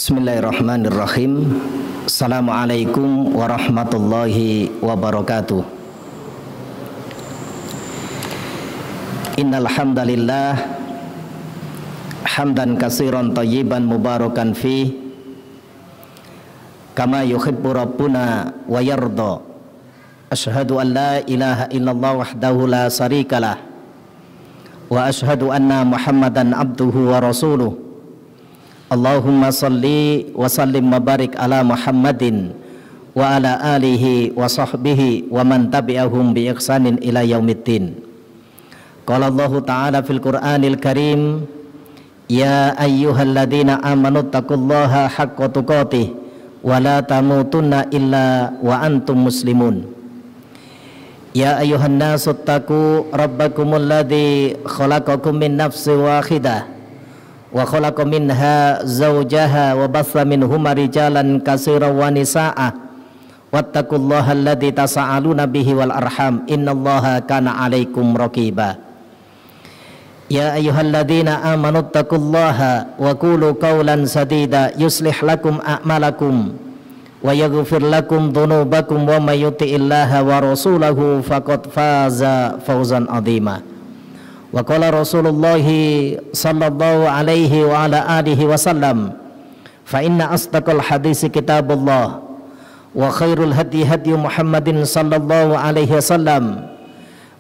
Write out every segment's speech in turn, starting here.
Bismillahirrahmanirrahim. Assalamualaikum warahmatullahi wabarakatuh. Innal hamdalillah hamdan katsiran thayyiban mubarakan fi kama yuhibbu rabbuna wa yarda. Asyhadu an la ilaha illallah wahdahu la syarikalah wa asyhadu anna Muhammadan abduhu wa rasuluh. Allahumma salli wa sallim wa barik ala Muhammadin wa ala alihi wa sahbihi wa man tabi'ahum bi ihsanin ila yaumiddin. Qala Allahu ta'ala fil Qur'anil Karim, ya ayyuhalladzina amanu taqullaha haqqa tuqatih wa la tamutunna illa wa antum muslimun. Ya ayyuhan nasu taqu rabbakumul ladzi khalaqakum min nafsin wahidah wa khalaqa minha zawjaha wa batha minhuma rijalan katsiran wa nisaa'a wattaqullaha alladzi tasaaluna bihi wal arham innallaha kana 'alaikum raqiba. Ya ayyuhalladzina amanu taqullaha wa qulu qawlan sadida yuslih lakum a'malakum wa yaghfir lakum dhunubakum wa may yuti'illaha wa rasulahu faqad faza fawzan 'azima. Wa qala Rasulullah sallallahu alaihi wa ala alihi wasallam, fa inna asdaqal hadisi kitabullah wa khairul hadi hadi Muhammadin sallallahu alaihi wasallam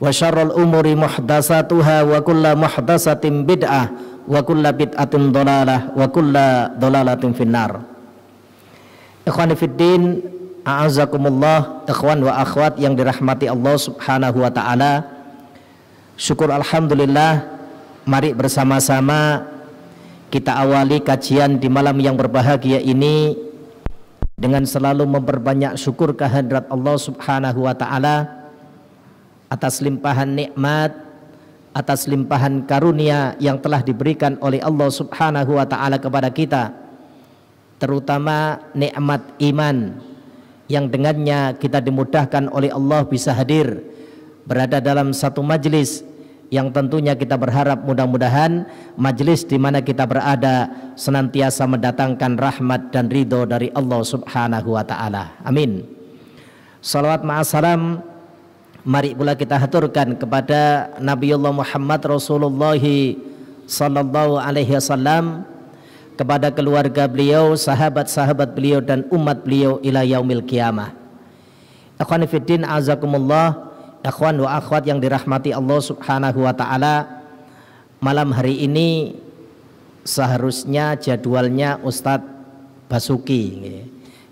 wa syarrul umuri muhdatsatuha wa kullu muhdatsatin bid'ah wa kullu bid'atin dhalalah wa kullu dhalalatin finnar. Ikhwani fiddin, a'azzakumullah, ikhwan wa akhwat yang dirahmati Allah Subhanahu wa taala. Syukur alhamdulillah, mari bersama-sama kita awali kajian di malam yang berbahagia ini dengan selalu memperbanyak syukur kehadirat Allah Subhanahu wa taala atas limpahan nikmat, atas limpahan karunia yang telah diberikan oleh Allah Subhanahu wa taala kepada kita, terutama nikmat iman yang dengannya kita dimudahkan oleh Allah bisa hadir berada dalam satu majlis yang tentunya kita berharap mudah-mudahan majlis di mana kita berada senantiasa mendatangkan rahmat dan ridho dari Allah Subhanahu wa taala. Amin. Salawat ma'assalam mari pula kita haturkan kepada Nabiullah Muhammad Rasulullah sallallahu alaihi wasallam, kepada keluarga beliau, sahabat-sahabat beliau dan umat beliau ila yaumil qiyamah. Ikhwani fiddin, azakumullah, ikhwan wa akhwat yang dirahmati Allah Subhanahu wa taala, malam hari ini seharusnya jadwalnya Ustadz Basuki,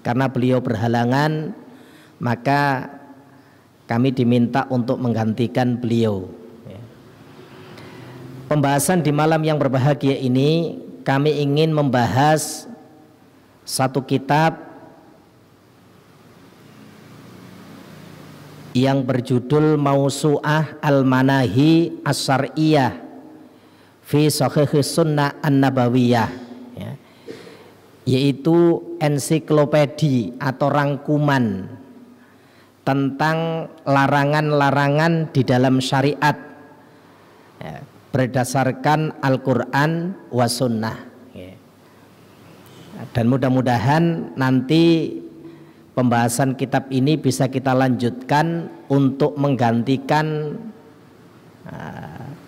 karena beliau berhalangan maka kami diminta untuk menggantikan beliau. Pembahasan di malam yang berbahagia ini kami ingin membahas satu kitab yang berjudul Mausu'ah Al-Manahi As-Syar'iyyah fi Shahihis Sunnah An-Nabawiyah, ya, yaitu ensiklopedi atau rangkuman tentang larangan-larangan di dalam syariat, ya, berdasarkan Al-Quran wa Sunnah, ya. Dan mudah-mudahan nanti pembahasan kitab ini bisa kita lanjutkan untuk menggantikan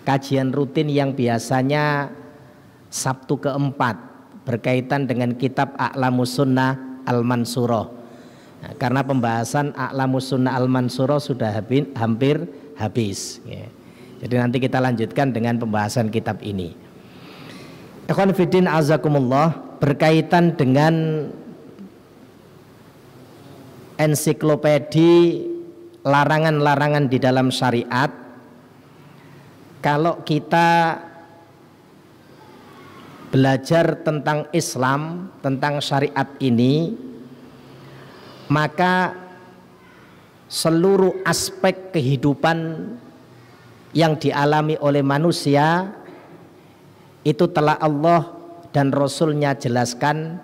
kajian rutin yang biasanya Sabtu keempat berkaitan dengan kitab A'lamus Sunnah Al-Mansurah. Karena pembahasan A'lamus Sunnah Al-Mansurah sudah hampir habis, ya. Jadi nanti kita lanjutkan dengan pembahasan kitab ini. Ikhwan fiddin azakumullah, berkaitan dengan ensiklopedi larangan-larangan di dalam syariat, kalau kita belajar tentang Islam, tentang syariat ini, maka seluruh aspek kehidupan yang dialami oleh manusia itu telah Allah dan Rasul-Nya jelaskan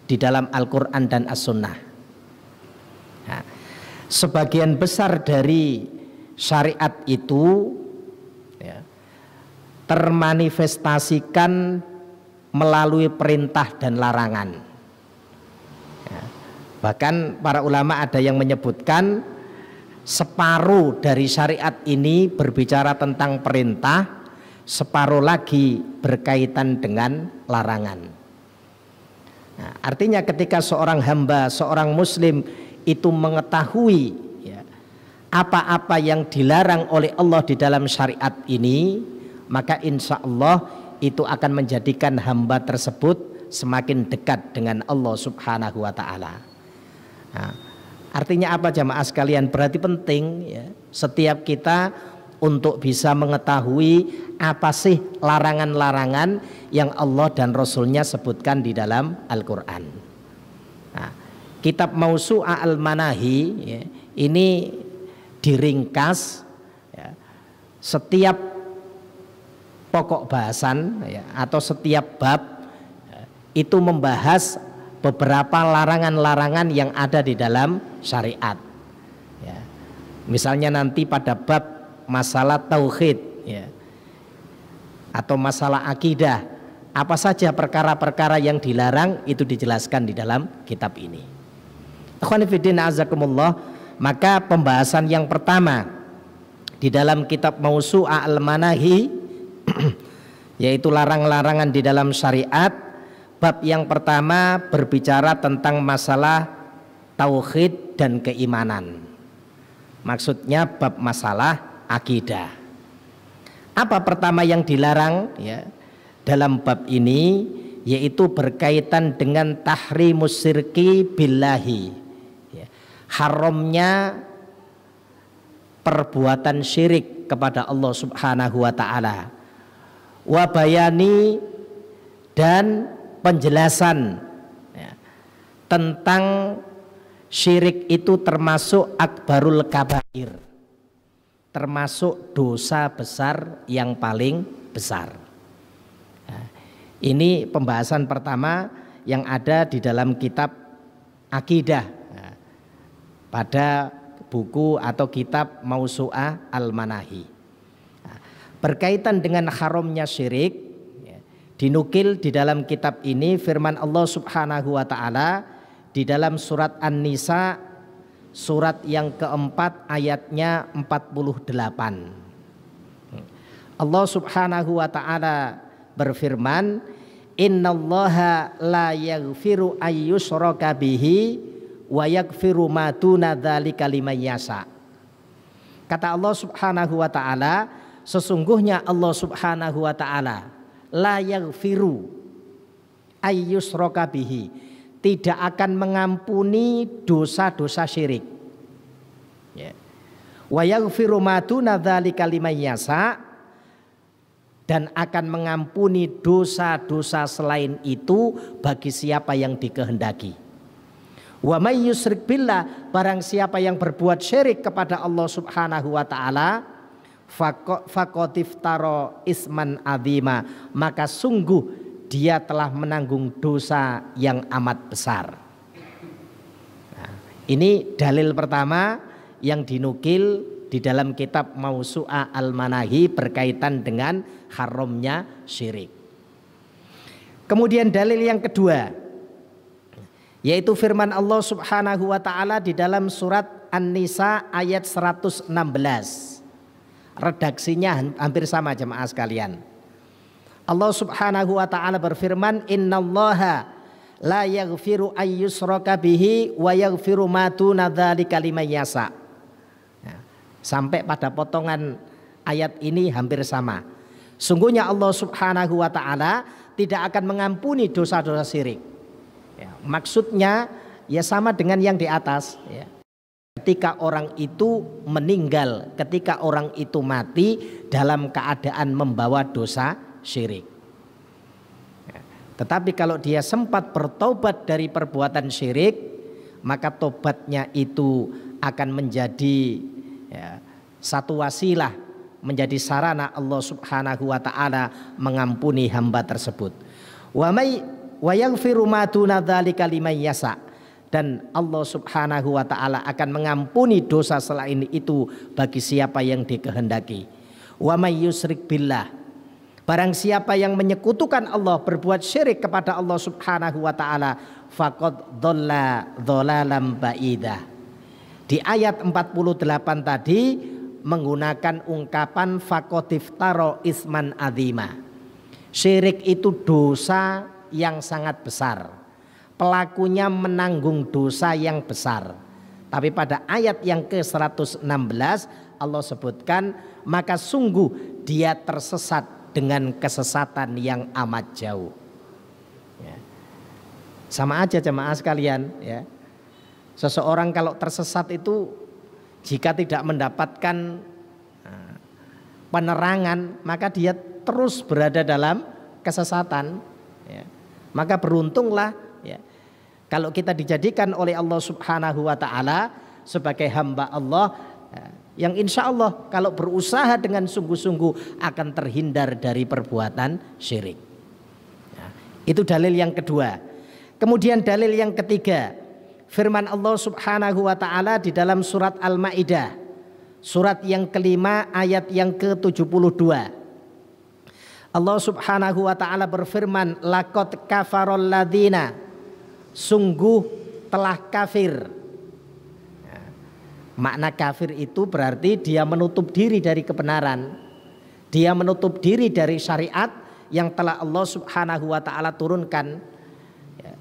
di dalam Al-Quran dan As-Sunnah. Nah, sebagian besar dari syariat itu, ya, termanifestasikan melalui perintah dan larangan. Ya. Bahkan para ulama ada yang menyebutkan separuh dari syariat ini berbicara tentang perintah, separuh lagi berkaitan dengan larangan. Nah, artinya ketika seorang hamba, seorang muslim itu mengetahui ya, apa-apa yang dilarang oleh Allah di dalam syariat ini, maka insya Allah itu akan menjadikan hamba tersebut semakin dekat dengan Allah Subhanahu wa Ta'ala. Nah, artinya apa jamaah sekalian? Berarti penting ya, setiap kita untuk bisa mengetahui apa sih larangan-larangan yang Allah dan Rasulnya sebutkan di dalam Al-Quran. Nah, kitab Mausu'ah Al-Manahi ya, ini diringkas ya, setiap pokok bahasan ya, atau setiap bab ya, itu membahas beberapa larangan-larangan yang ada di dalam syariat ya. Misalnya nanti pada bab masalah tauhid ya, atau masalah akidah, apa saja perkara-perkara yang dilarang itu dijelaskan di dalam kitab ini. Ikhwani fiddin azakumullah, maka pembahasan yang pertama di dalam kitab Mausu'ah Al-Manahi yaitu larang-larangan di dalam syariat. Bab yang pertama berbicara tentang masalah tauhid dan keimanan. Maksudnya bab masalah akidah. Apa pertama yang dilarang ya dalam bab ini, yaitu berkaitan dengan tahrimus syirki billahi ya, haramnya perbuatan syirik kepada Allah Subhanahu wa Ta'ala, wa bayani, dan penjelasan ya, tentang syirik itu termasuk akbarul kabair, termasuk dosa besar yang paling besar. Nah, ini pembahasan pertama yang ada di dalam kitab akidah nah, pada buku atau kitab Mausu'ah Al-Manahi. Nah, berkaitan dengan haramnya syirik, ya, dinukil di dalam kitab ini firman Allah Subhanahu wa Ta'ala di dalam surat An-Nisa surat yang keempat ayatnya 48. Allah Subhanahu wa Ta'ala berfirman, innallaha la yaghfiru ayyushraka bihi wa yaghfiru ma duna dzalika liman yasha. Kata Allah Subhanahu wa Ta'ala, sesungguhnya Allah Subhanahu wa Ta'ala la yaghfiru ayyushraka bihi, tidak akan mengampuni dosa-dosa syirik. Wa yaghfiru ma duna dzalika liman yasha, dan akan mengampuni dosa-dosa selain itu bagi siapa yang dikehendaki. Wa may yusyrik billah, barang siapa yang berbuat syirik kepada Allah Subhanahu wa Ta'ala, faqad iftara isman adzima, maka sungguh dia telah menanggung dosa yang amat besar. Nah, ini dalil pertama yang dinukil di dalam kitab Mausu'ah Al-Manahi berkaitan dengan haramnya syirik. Kemudian dalil yang kedua, yaitu firman Allah Subhanahu wa Ta'ala di dalam surat An-Nisa ayat 116. Redaksinya hampir sama jemaah sekalian. Allah Subhanahu wa Ta'ala berfirman, innallaha la yaghfiru ayyushraka bihi wa yaghfiru ma duna dzalika liman yasha. Sampai pada potongan ayat ini hampir sama. Sungguhnya Allah Subhanahu wa Ta'ala tidak akan mengampuni dosa-dosa syirik ya, maksudnya ya sama dengan yang di atas ya. Ketika orang itu meninggal, ketika orang itu mati dalam keadaan membawa dosa syirik. Tetapi kalau dia sempat bertobat dari perbuatan syirik, maka tobatnya itu akan menjadi ya, satu wasilah, menjadi sarana Allah Subhanahu wa Ta'ala mengampuni hamba tersebut. Wa yaghfiru ma duna dzalika liman yasha, dan Allah Subhanahu wa Ta'ala akan mengampuni dosa selain itu bagi siapa yang dikehendaki. Wa may yusyrik billah, Barang siapa yang menyekutukan Allah, berbuat syirik kepada Allah Subhanahu wa taala, faqad dhalla dhalalan ba'idah. Di ayat 48 tadi menggunakan ungkapan faqad iftara isman adzima. Syirik itu dosa yang sangat besar. Pelakunya menanggung dosa yang besar. Tapi pada ayat yang ke-116 Allah sebutkan, maka sungguh dia tersesat dengan kesesatan yang amat jauh. Ya. Sama aja jemaah sekalian, ya. Seseorang kalau tersesat itu jika tidak mendapatkan penerangan, maka dia terus berada dalam kesesatan. Ya. Maka beruntunglah, ya, kalau kita dijadikan oleh Allah Subhanahu wa taala sebagai hamba Allah, yang insya Allah kalau berusaha dengan sungguh-sungguh akan terhindar dari perbuatan syirik. Nah, itu dalil yang kedua. Kemudian dalil yang ketiga, firman Allah Subhanahu wa taala di dalam surat Al-Maidah, surat yang kelima ayat yang ke-72. Allah Subhanahu wa taala berfirman, laqad kafarol ladzina, sungguh telah kafir. Makna kafir itu berarti dia menutup diri dari kebenaran. Dia menutup diri dari syariat yang telah Allah Subhanahu wa taala turunkan. Ya.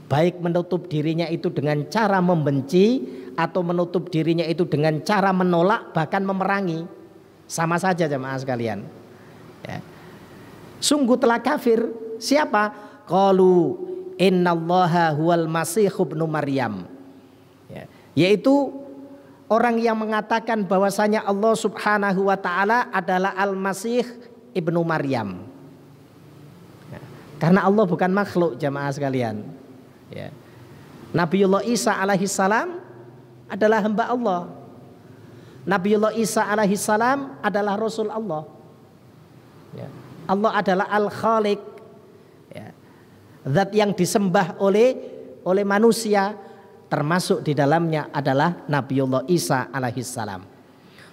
Baik menutup dirinya itu dengan cara membenci atau menutup dirinya itu dengan cara menolak bahkan memerangi. Sama saja jemaah sekalian. Ya. Sungguh telah kafir. Siapa? Qalu innallaha huwal masih ibnu Maryam. Ya. Yaitu orang yang mengatakan bahwasanya Allah Subhanahu wa taala adalah Al-Masih ibnu Maryam. Ya. Karena Allah bukan makhluk jamaah sekalian. Ya. Nabiullah Isa alaihi salam adalah hamba Allah. Nabiullah Isa alaihi salam adalah Rasul Allah. Ya. Allah adalah Al-Khaliq. Ya. Zat yang disembah oleh manusia, termasuk di dalamnya adalah Nabiullah Isa alaihissalam.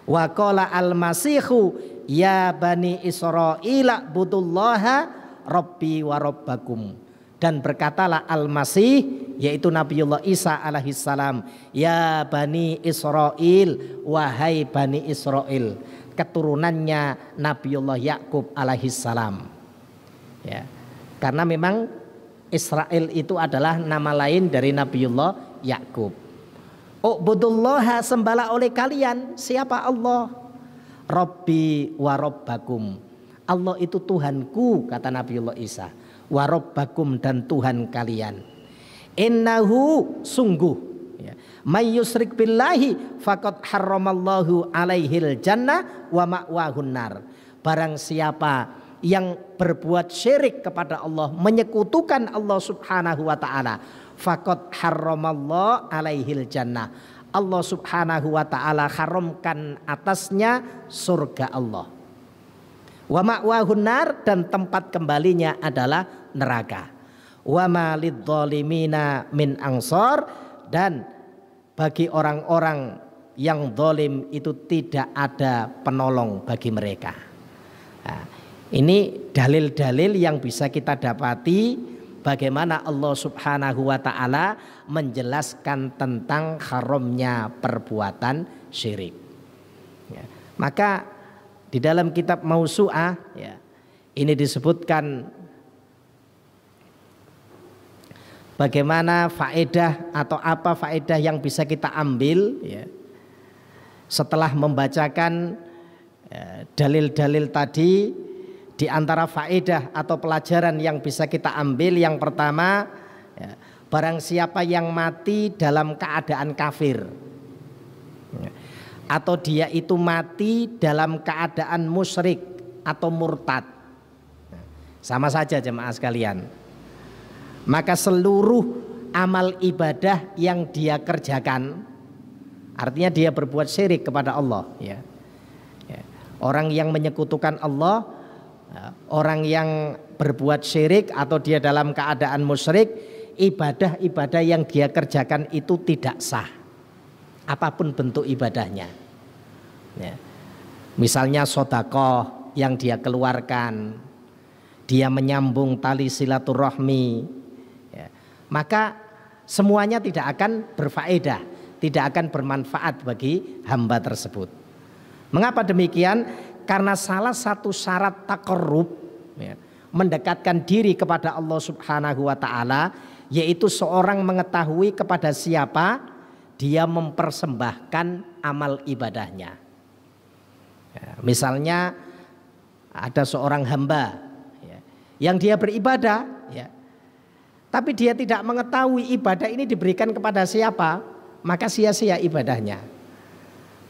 Wa qala al-masihu ya bani Israila budullaha rabbi wa rabbakum. Dan berkatalah al-masih, yaitu Nabiullah Isa alaihissalam, ya bani Israil, wahai bani Israil, keturunannya Nabiullah Yakub alaihissalam. Ya. Karena memang Israel itu adalah nama lain dari Nabiullah Yakub. U'budullaha, sembahlah oleh kalian. Siapa Allah? Rabbi wa rabbakum. Allah itu Tuhanku, kata Nabiullah Isa. Wa rabbakum, dan Tuhan kalian. Innahu, sungguh, ya, may yusrik billahi faqad harramallahu alaihil jannah wa ma'wahun nar. Barang siapa yang berbuat syirik kepada Allah, menyekutukan Allah Subhanahu wa taala, faqad harramallahu alaihil jannah. Allah Subhanahu wa taala haramkan atasnya surga Allah. Wa ma'wahun nar, dan tempat kembalinya adalah neraka. Wa ma lidzalimina min ansor, dan bagi orang-orang yang zalim itu tidak ada penolong bagi mereka. Nah, ini dalil-dalil yang bisa kita dapati bagaimana Allah Subhanahu wa taala menjelaskan tentang haramnya perbuatan syirik. Ya. Maka di dalam kitab Mausu'ah, ya, ini disebutkan bagaimana faedah atau apa faedah yang bisa kita ambil, ya, setelah membacakan dalil-dalil tadi. Di antara faedah atau pelajaran yang bisa kita ambil, yang pertama, ya, barang siapa yang mati dalam keadaan kafir, ya, atau dia itu mati dalam keadaan musyrik atau murtad, sama saja jemaah sekalian, maka seluruh amal ibadah yang dia kerjakan, artinya dia berbuat syirik kepada Allah, ya. Ya. Orang yang menyekutukan Allah, orang yang berbuat syirik atau dia dalam keadaan musyrik, ibadah-ibadah yang dia kerjakan itu tidak sah, apapun bentuk ibadahnya. Ya. Misalnya sedekah, yang dia keluarkan, dia menyambung tali silaturahmi, ya, maka semuanya tidak akan berfaedah, tidak akan bermanfaat bagi hamba tersebut. Mengapa demikian? Karena salah satu syarat taqarrub, ya, mendekatkan diri kepada Allah Subhanahu wa taala, yaitu seorang mengetahui kepada siapa dia mempersembahkan amal ibadahnya. Ya, misalnya ada seorang hamba, ya, yang dia beribadah, ya, tapi dia tidak mengetahui ibadah ini diberikan kepada siapa, maka sia-sia ibadahnya.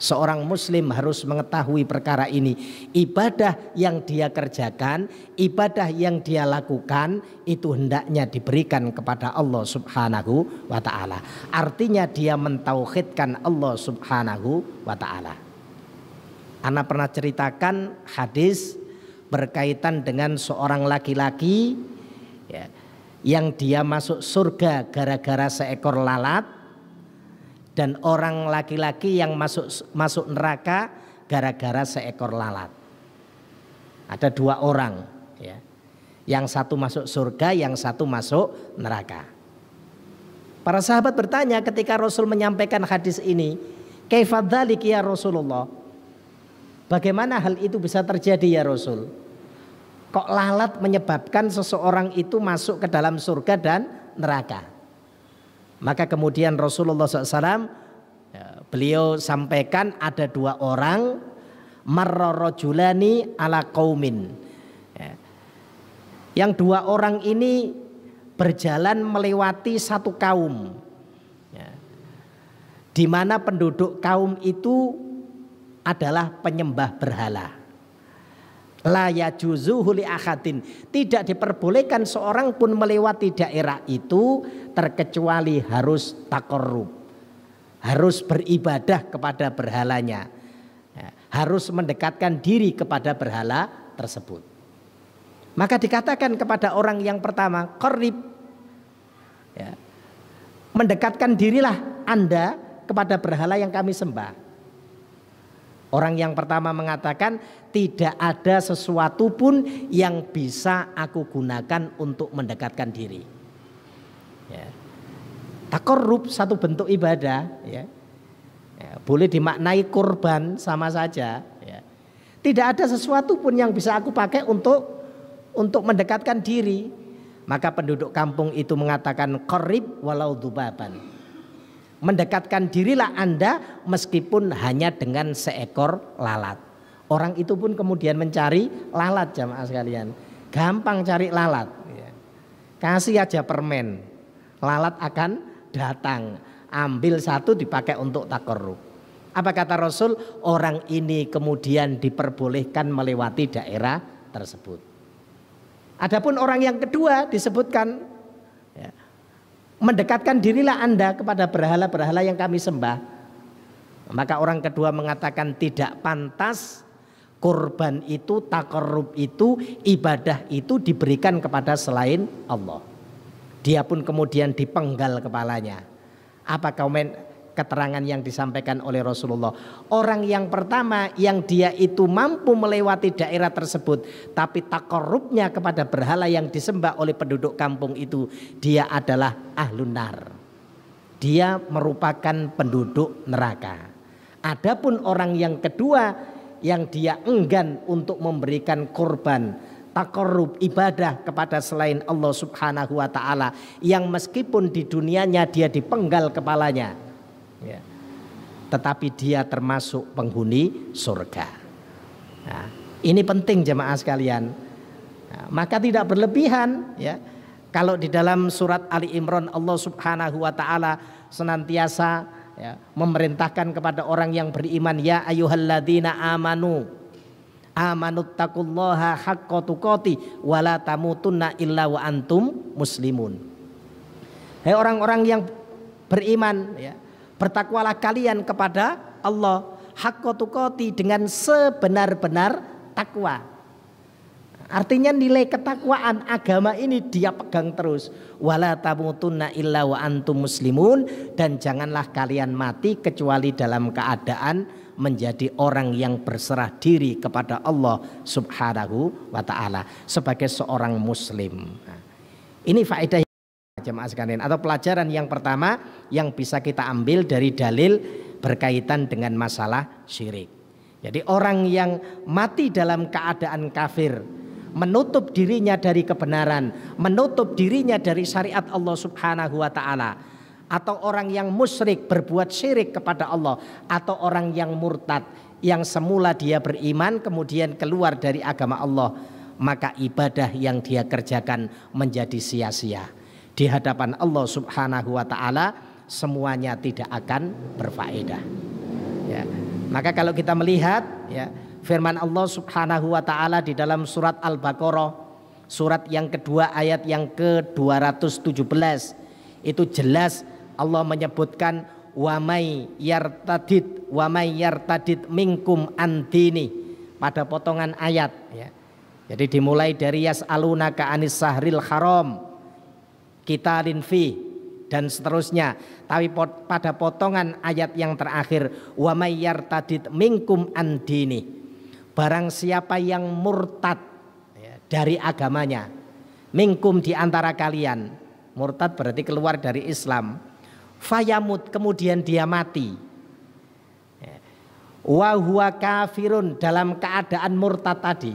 Seorang muslim harus mengetahui perkara ini. Ibadah yang dia kerjakan, ibadah yang dia lakukan, itu hendaknya diberikan kepada Allah Subhanahu wa ta'ala. Artinya dia mentauhidkan Allah Subhanahu wa ta'ala. Ana pernah ceritakan hadis berkaitan dengan seorang laki-laki, ya, yang dia masuk surga gara-gara seekor lalat, dan orang laki-laki yang masuk neraka gara-gara seekor lalat. Ada dua orang, ya, yang satu masuk surga, yang satu masuk neraka. Para sahabat bertanya ketika Rasul menyampaikan hadis ini, kaifa dzalik ya Rasulullah? Bagaimana hal itu bisa terjadi ya Rasul? Kok lalat menyebabkan seseorang itu masuk ke dalam surga dan neraka? Maka kemudian Rasulullah SAW, beliau sampaikan ada dua orang, marrarajulani ala qaumin. Yang dua orang ini berjalan melewati satu kaum, di mana penduduk kaum itu adalah penyembah berhala. La yajuzuhu li ahadin, tidak diperbolehkan seorang pun melewati daerah itu terkecuali harus taqarrub, harus beribadah kepada berhalanya, harus mendekatkan diri kepada berhala tersebut. Maka dikatakan kepada orang yang pertama, qarrib, ya, mendekatkan dirilah Anda kepada berhala yang kami sembah. Orang yang pertama mengatakan, tidak ada sesuatu pun yang bisa aku gunakan untuk mendekatkan diri. Ya. Taqarrub satu bentuk ibadah, ya. Ya, boleh dimaknai kurban sama saja. Ya. Tidak ada sesuatu pun yang bisa aku pakai untuk mendekatkan diri. Maka penduduk kampung itu mengatakan, qarrib walau dubaban. Mendekatkan dirilah Anda meskipun hanya dengan seekor lalat. Orang itu pun kemudian mencari lalat, jamaah sekalian. Gampang cari lalat, ya. Kasih aja permen, lalat akan datang. Ambil satu dipakai untuk taqarrub. Apa kata Rasul? Orang ini kemudian diperbolehkan melewati daerah tersebut. Adapun orang yang kedua disebutkan, ya, mendekatkan dirilah Anda kepada berhala-berhala yang kami sembah. Maka orang kedua mengatakan tidak pantas kurban itu, taqarrub itu, ibadah itu diberikan kepada selain Allah. Dia pun kemudian dipenggal kepalanya. Apa keterangan yang disampaikan oleh Rasulullah? Orang yang pertama yang dia itu mampu melewati daerah tersebut, tapi taqarrubnya kepada berhala yang disembah oleh penduduk kampung itu, dia adalah ahlun nar. Dia merupakan penduduk neraka. Adapun orang yang kedua yang dia enggan untuk memberikan korban taqarrub ibadah kepada selain Allah Subhanahu wa ta'ala, yang meskipun di dunianya dia dipenggal kepalanya, ya, tetapi dia termasuk penghuni surga. Nah, ini penting jemaah sekalian. Nah, maka tidak berlebihan, ya. Kalau di dalam surat Ali Imran Allah Subhanahu wa ta'ala senantiasa, ya, memerintahkan kepada orang yang beriman, ya ayyuhalladzina amanuttaqullaha haqqa tuqatih wa la tamutunna illa wa antum muslimun. Hai orang-orang yang beriman, ya, bertakwalah kalian kepada Allah haqqa tuqatih, dengan sebenar-benar takwa. Artinya nilai ketakwaan agama ini dia pegang terus. Wala tamutunna illa wa antum muslimun, dan janganlah kalian mati kecuali dalam keadaan menjadi orang yang berserah diri kepada Allah Subhanahu wa ta'ala sebagai seorang muslim. Nah, ini faedah jemaah sekalian, atau pelajaran yang pertama yang bisa kita ambil dari dalil berkaitan dengan masalah syirik. Jadi orang yang mati dalam keadaan kafir, menutup dirinya dari kebenaran, menutup dirinya dari syariat Allah Subhanahu wa ta'ala, atau orang yang musyrik berbuat syirik kepada Allah, atau orang yang murtad yang semula dia beriman kemudian keluar dari agama Allah, maka ibadah yang dia kerjakan menjadi sia-sia. Di hadapan Allah Subhanahu wa ta'ala semuanya tidak akan berfaedah. Ya. Maka kalau kita melihat ya, firman Allah Subhanahu wa ta'ala di dalam surat Al-Baqarah, surat yang kedua ayat yang ke-217, itu jelas Allah menyebutkan wa may yartadid minkum andini pada potongan ayat ya. Jadi dimulai dari yas'alunaka anis sahril haram qitalin fi dan seterusnya, tapi pada potongan ayat yang terakhir wa may yartadid minkum andini, barang siapa yang murtad ya, dari agamanya, minkum di antara kalian, murtad berarti keluar dari Islam, fayamut kemudian dia mati, wa huwa kafirun dalam keadaan murtad tadi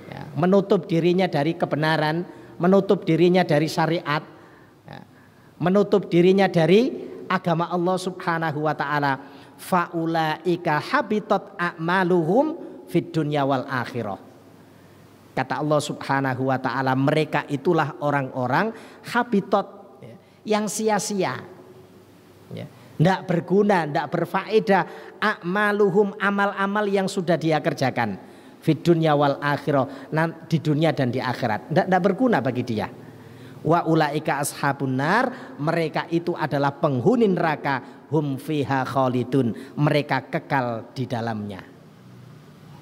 ya, menutup dirinya dari kebenaran, menutup dirinya dari syariat ya, menutup dirinya dari agama Allah Subhanahu wa ta'ala, faulaika habitat a'maluhum fid dunya wal akhirah. Kata Allah Subhanahu wa ta'ala, mereka itulah orang-orang habitat ya, yang sia-sia ya, tidak berguna, tidak berfaedah, a'maluhum, amal-amal yang sudah dia kerjakan fid dunya wal akhirah, di dunia dan di akhirat, tidak berguna bagi dia. Wa ulaika ashabun nar, mereka itu adalah penghuni neraka, hum fiha khalidun, mereka kekal di dalamnya.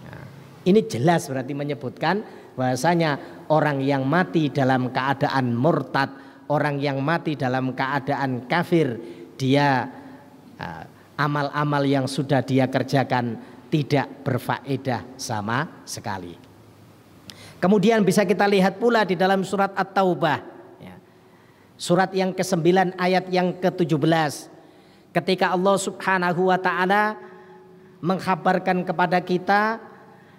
Nah, ini jelas berarti menyebutkan bahwasanya orang yang mati dalam keadaan murtad, orang yang mati dalam keadaan kafir, dia amal-amal yang sudah dia kerjakan tidak berfaedah sama sekali. Kemudian bisa kita lihat pula di dalam surat At-Taubah ya, surat yang ke-9 ayat yang ke-17, ketika Allah Subhanahu wa ta'ala mengkhabarkan kepada kita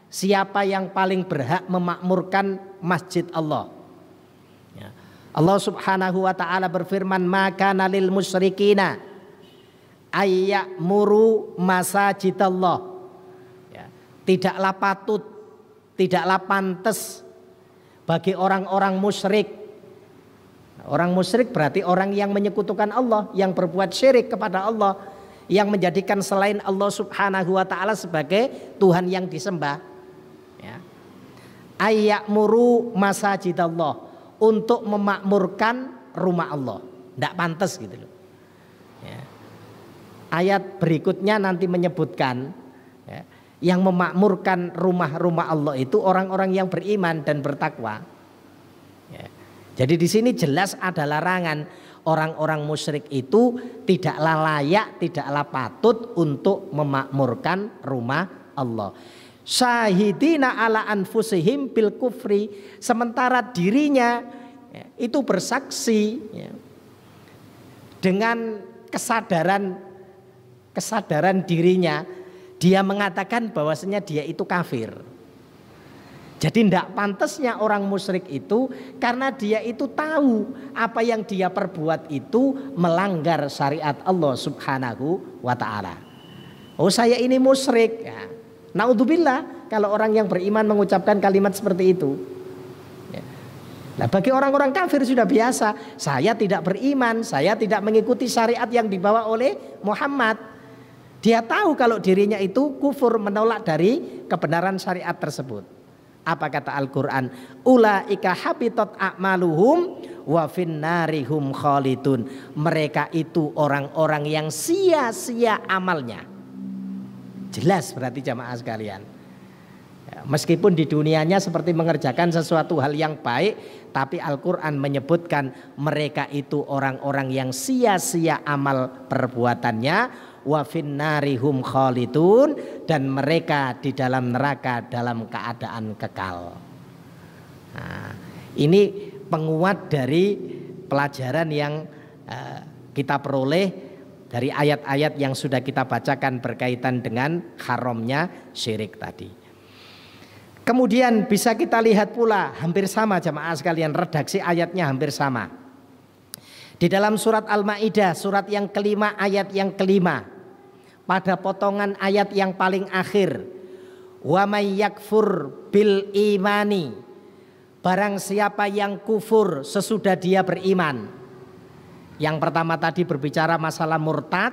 siapa yang paling berhak memakmurkan masjid Allah ya. Allah Subhanahu wa ta'ala berfirman, maka nalil musyrikina ayyamuru masajidallah. Tidaklah patut, tidaklah pantas bagi orang-orang musyrik. Orang musyrik berarti orang yang menyekutukan Allah, yang berbuat syirik kepada Allah, yang menjadikan selain Allah Subhanahu wa ta'ala sebagai Tuhan yang disembah ya. Ayyamuru masajidallah, untuk memakmurkan rumah Allah, tidak pantas gitu loh ya. Ayat berikutnya nanti menyebutkan ya, yang memakmurkan rumah-rumah Allah itu orang-orang yang beriman dan bertakwa ya. Jadi di sini jelas ada larangan, orang-orang musyrik itu tidaklah layak, tidaklah patut untuk memakmurkan rumah Allah. Syahidina ala anfusihim bil kufri, sementara dirinya ya, itu bersaksi ya, dengan kesadaran dirinya, dia mengatakan bahwasanya dia itu kafir. Jadi tidak pantasnya orang musyrik itu, karena dia itu tahu apa yang dia perbuat itu melanggar syariat Allah Subhanahu wa ta'ala. Oh, saya ini musyrik ya. Naudzubillah kalau orang yang beriman mengucapkan kalimat seperti itu ya. Nah, bagi orang-orang kafir sudah biasa, saya tidak beriman, saya tidak mengikuti syariat yang dibawa oleh Muhammad. Dia tahu kalau dirinya itu kufur, menolak dari kebenaran syariat tersebut. Apa kata Al-Quran? Ulaika habitat a'maluhum wa finnarihum khalidun. Mereka itu orang-orang yang sia-sia amalnya. Jelas berarti jamaah sekalian ya, meskipun di dunianya seperti mengerjakan sesuatu hal yang baik, tapi Al-Quran menyebutkan mereka itu orang-orang yang sia-sia amal perbuatannya. wa finnarihum khalidun, dan mereka di dalam neraka dalam keadaan kekal. Nah, ini penguat dari pelajaran yang kita peroleh dari ayat-ayat yang sudah kita bacakan berkaitan dengan haramnya syirik tadi. Kemudian bisa kita lihat pula hampir sama jamaah sekalian, redaksi ayatnya hampir sama. Di dalam surat Al-Maidah surat yang kelima ayat yang kelima, pada potongan ayat yang paling akhir, wa may yakfur bil imani, barang siapa yang kufur sesudah dia beriman. Yang pertama tadi berbicara masalah murtad,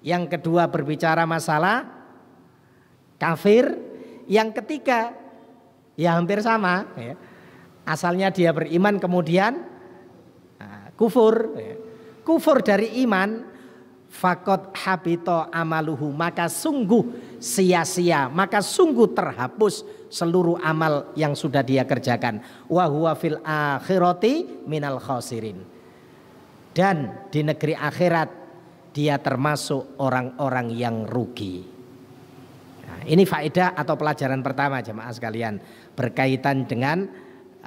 yang kedua berbicara masalah kafir, yang ketiga ya hampir sama ya. Asalnya dia beriman kemudian kufur. Kufur dari iman, faqad habita amaluhu, maka sungguh sia-sia, maka sungguh terhapus seluruh amal yang sudah dia kerjakan. Wa huwa fil akhirati minal khasirin, dan di negeri akhirat dia termasuk orang-orang yang rugi. Nah, ini faedah atau pelajaran pertama jemaah sekalian berkaitan dengan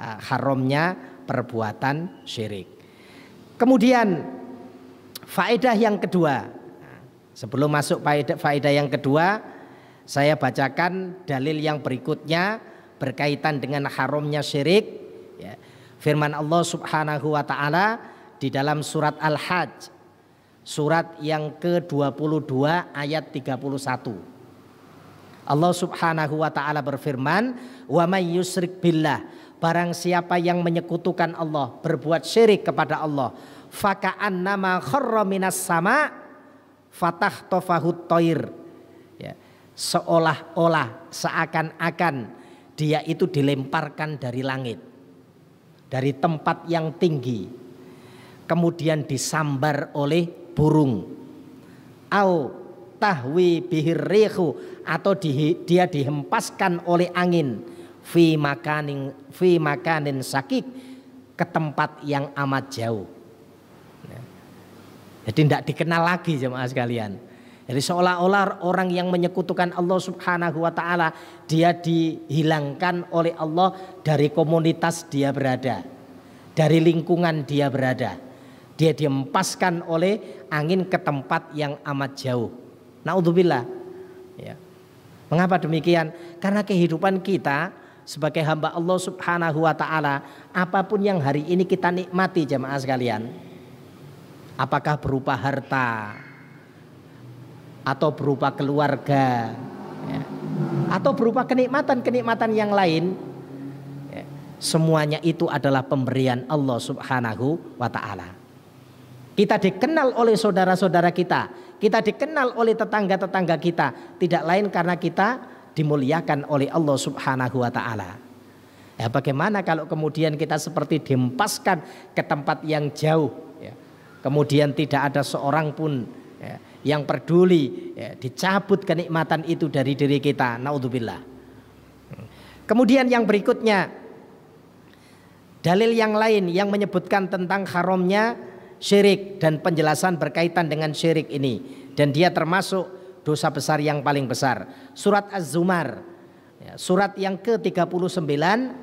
haramnya perbuatan syirik. Kemudian faedah yang kedua, sebelum masuk faedah yang kedua, saya bacakan dalil yang berikutnya berkaitan dengan haramnya syirik. Ya, firman Allah Subhanahu wa taala di dalam surat Al-Hajj, surat yang ke-22 ayat 31. Allah Subhanahu wa taala berfirman, wa may yusyrik billah, barang siapa yang menyekutukan Allah, berbuat syirik kepada Allah, faka'annama kharra minas sama fatahtafahu thair, ya, seolah-olah seakan-akan dia itu dilemparkan dari langit, dari tempat yang tinggi, kemudian disambar oleh burung, au tahwi bihir rihu, atau dia dihempaskan oleh angin, fi makanin sakik, ke tempat yang amat jauh. Jadi tidak dikenal lagi jemaah sekalian. Jadi seolah-olah orang yang menyekutukan Allah Subhanahu wa taala, dia dihilangkan oleh Allah dari komunitas dia berada, dari lingkungan dia berada. Dia dihempaskan oleh angin ke tempat yang amat jauh. Naudzubillah. Ya. Mengapa demikian? Karena kehidupan kita sebagai hamba Allah Subhanahu wa taala, apapun yang hari ini kita nikmati jemaah sekalian, apakah berupa harta atau berupa keluarga, ya, atau berupa kenikmatan-kenikmatan yang lain, ya, semuanya itu adalah pemberian Allah Subhanahu wa taala. Kita dikenal oleh saudara-saudara kita, kita dikenal oleh tetangga-tetangga kita, tidak lain karena kita dimuliakan oleh Allah Subhanahu wa taala. Ya, bagaimana kalau kemudian kita seperti dihempaskan ke tempat yang jauh, ya, kemudian tidak ada seorang pun, ya, yang peduli, ya, dicabut kenikmatan itu dari diri kita. Naudzubillah. Kemudian yang berikutnya, dalil yang lain yang menyebutkan tentang haramnya syirik dan penjelasan berkaitan dengan syirik ini, dan dia termasuk dosa besar yang paling besar. Surat Az-Zumar, ya, surat yang ke-39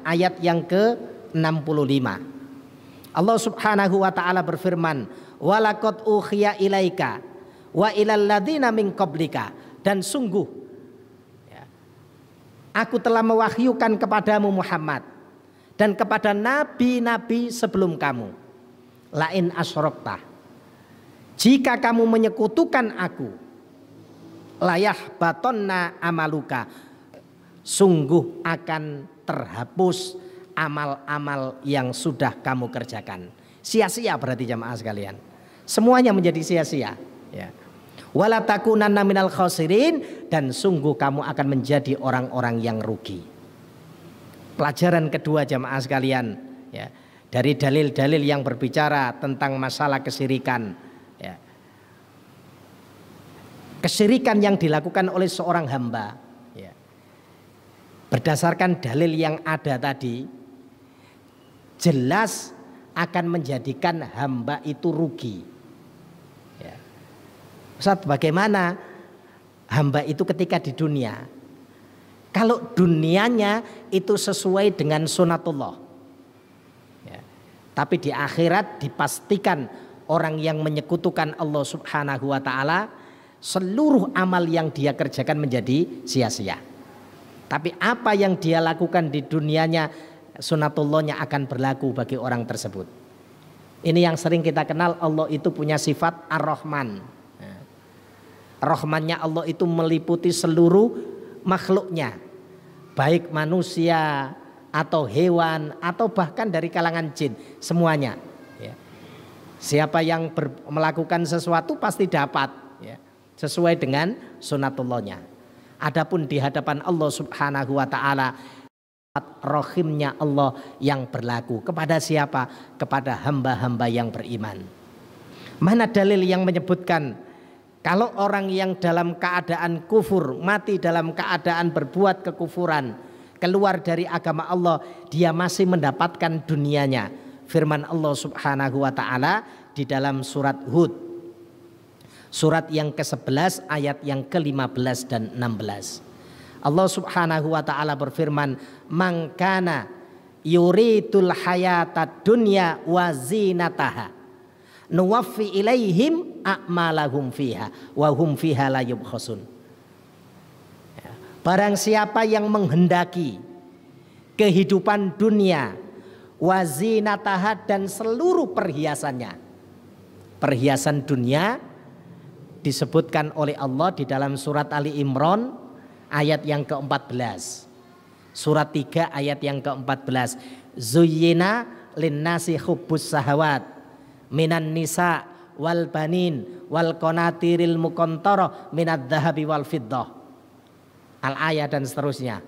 ayat yang ke-65. Allah Subhanahu wa taala berfirman, walaqad ukhiya ilaika wa ilal ladzina min qablika, dan sungguh, ya, aku telah mewahyukan kepadamu Muhammad dan kepada nabi-nabi sebelum kamu, lain asyrokta, jika kamu menyekutukan aku, layah batonna amaluka, sungguh akan terhapus amal-amal yang sudah kamu kerjakan. Sia-sia berarti jamaah sekalian, semuanya menjadi sia-sia, ya. Wala takunanna minal khasirin, dan sungguh kamu akan menjadi orang-orang yang rugi. Pelajaran kedua jamaah sekalian, ya, dari dalil-dalil yang berbicara tentang masalah kesyirikan, ya. Kesyirikan yang dilakukan oleh seorang hamba, ya, berdasarkan dalil yang ada tadi, jelas akan menjadikan hamba itu rugi, ya. Ustaz, bagaimana hamba itu ketika di dunia? Kalau dunianya itu sesuai dengan sunatullah, ya. Tapi di akhirat dipastikan orang yang menyekutukan Allah Subhanahu wa ta'ala, seluruh amal yang dia kerjakan menjadi sia-sia. Tapi apa yang dia lakukan di dunianya, sunatullahnya akan berlaku bagi orang tersebut. Ini yang sering kita kenal, Allah itu punya sifat Ar-Rahman. Rahmannya Allah itu meliputi seluruh makhluknya, baik manusia atau hewan atau bahkan dari kalangan jin, semuanya. Ya. Siapa yang melakukan sesuatu pasti dapat, ya, sesuai dengan sunatullahnya. Adapun di hadapan Allah Subhanahu wa ta'ala, rahimnya Allah yang berlaku kepada siapa? Kepada hamba-hamba yang beriman. Mana dalil yang menyebutkan kalau orang yang dalam keadaan kufur, mati dalam keadaan berbuat kekufuran, keluar dari agama Allah, dia masih mendapatkan dunianya? Firman Allah Subhanahu wa ta'ala di dalam surat Hud, surat yang ke-11 ayat yang ke-15 dan 16. Allah Subhanahu wa ta'ala berfirman, "Man kana yuridul hayatad dunya wa zinataha nuwaffi ilaihim a'malahum fiha wa hum fiha la yubkhasun." Barang siapa yang menghendaki kehidupan dunia, wa zinataha, dan seluruh perhiasannya. Perhiasan dunia disebutkan oleh Allah di dalam surat Ali Imran ayat yang ke-14. Surat 3 ayat yang ke-14. Zuyyina linnasi hubbus sahawat minan nisa wal banin wal qanatiril muqantarah minadz dzahabi wal fiddah. Al-ayat dan seterusnya.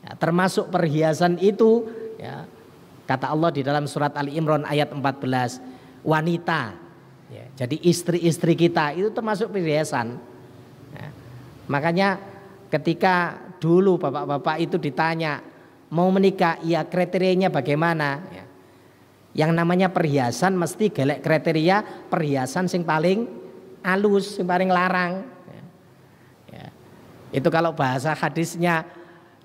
Ya, termasuk perhiasan itu, ya, kata Allah di dalam surat Ali Imran ayat 14, wanita. Ya, jadi istri-istri kita itu termasuk perhiasan. Ya, makanya ketika dulu bapak-bapak itu ditanya mau menikah, ya kriterianya bagaimana? Ya, yang namanya perhiasan mesti gelek kriteria perhiasan sing paling alus, sing paling larang. Ya. Ya. Itu kalau bahasa hadisnya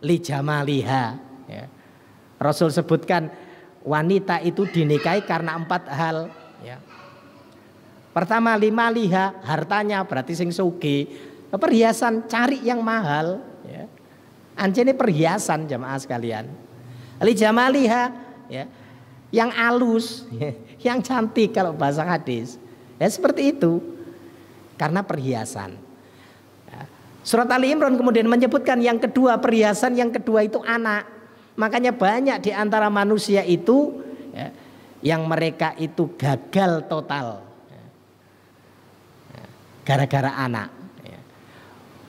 li jamaliha. Ya. Rasul sebutkan wanita itu dinikahi karena 4 hal. Ya. Pertama, lima liha, hartanya, berarti sing sugih. Perhiasan, cari yang mahal. Ya. Anjene perhiasan jamaah sekalian. Li jamaliha, ya. Yang alus, yang cantik kalau bahasa hadis. Ya seperti itu. Karena perhiasan. Ya. Surat Ali Imran kemudian menyebutkan yang kedua, perhiasan yang kedua itu anak. Makanya banyak di antara manusia itu, ya, yang mereka itu gagal total. Ya. Ya. Gara-gara anak. Ya.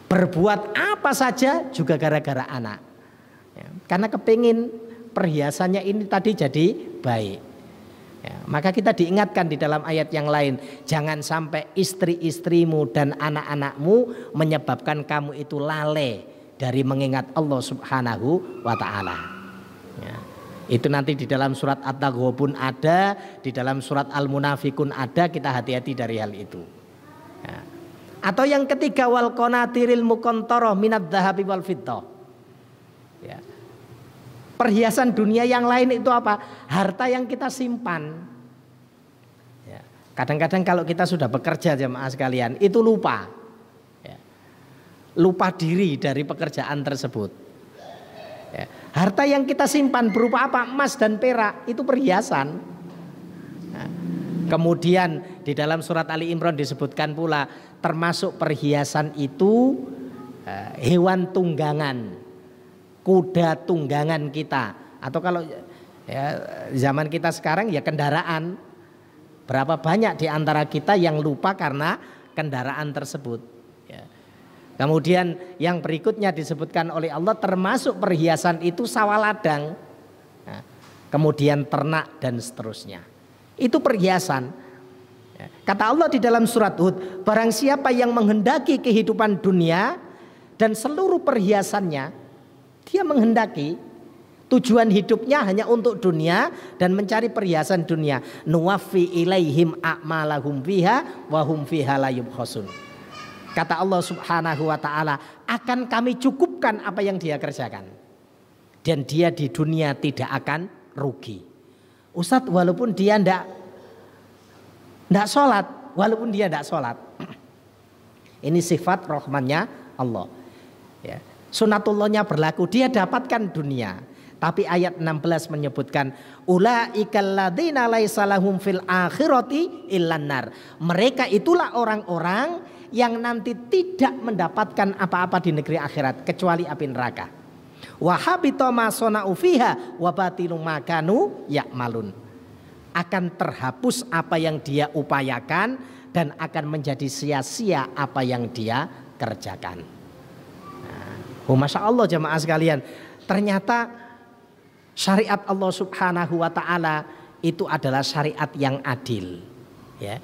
Berbuat apa saja juga gara-gara anak. Ya. Karena kepingin perhiasannya ini tadi jadi baik. Ya, maka kita diingatkan di dalam ayat yang lain, jangan sampai istri-istrimu dan anak-anakmu menyebabkan kamu itu lalai dari mengingat Allah Subhanahu wa ta'ala. Ya, itu nanti di dalam surat At-Taghabun ada, di dalam surat Al-Munafikun ada, kita hati-hati dari hal itu. Ya. Atau yang ketiga, wal qanatiril muqantarah minadz dzahabi wal fiddah. Ya. Perhiasan dunia yang lain itu apa? Harta yang kita simpan. Ya. Kadang-kadang kalau kita sudah bekerja jemaah sekalian, itu lupa. Ya. Lupa diri dari pekerjaan tersebut. Ya. Harta yang kita simpan berupa apa? Emas dan perak, itu perhiasan. Nah, kemudian di dalam surat Ali Imran disebutkan pula termasuk perhiasan itu hewan tunggangan. Kuda tunggangan kita, atau kalau ya, zaman kita sekarang ya kendaraan. Berapa banyak di antara kita yang lupa karena kendaraan tersebut. Ya. Kemudian yang berikutnya disebutkan oleh Allah termasuk perhiasan itu sawah ladang, ya. Kemudian ternak dan seterusnya. Itu perhiasan. Ya. Kata Allah di dalam surat Hud, barang siapa yang menghendaki kehidupan dunia dan seluruh perhiasannya, dia menghendaki tujuan hidupnya hanya untuk dunia dan mencari perhiasan dunia. Nuwaffi ilaihim a'malahum fiha wa hum fiha la yubkhasun. Kata Allah Subhanahu wa taala, akan kami cukupkan apa yang dia kerjakan. Dan dia di dunia tidak akan rugi. Ustadz, walaupun dia ndak sholat, walaupun dia ndak sholat. Ini sifat rahmannya Allah. Ya. Sunatullahnya berlaku, dia dapatkan dunia. Tapi ayat 16 menyebutkan ulaikal ladzina laisa lahum fil akhirati illan nar. Mereka itulah orang-orang yang nanti tidak mendapatkan apa-apa di negeri akhirat kecuali api neraka. Wa habita ma sana'u fiha wa batilum ma kanu ya'malun. Akan terhapus apa yang dia upayakan dan akan menjadi sia-sia apa yang dia kerjakan. Masya Allah jamaah sekalian, ternyata syariat Allah Subhanahu wa taala itu adalah syariat yang adil. Ya.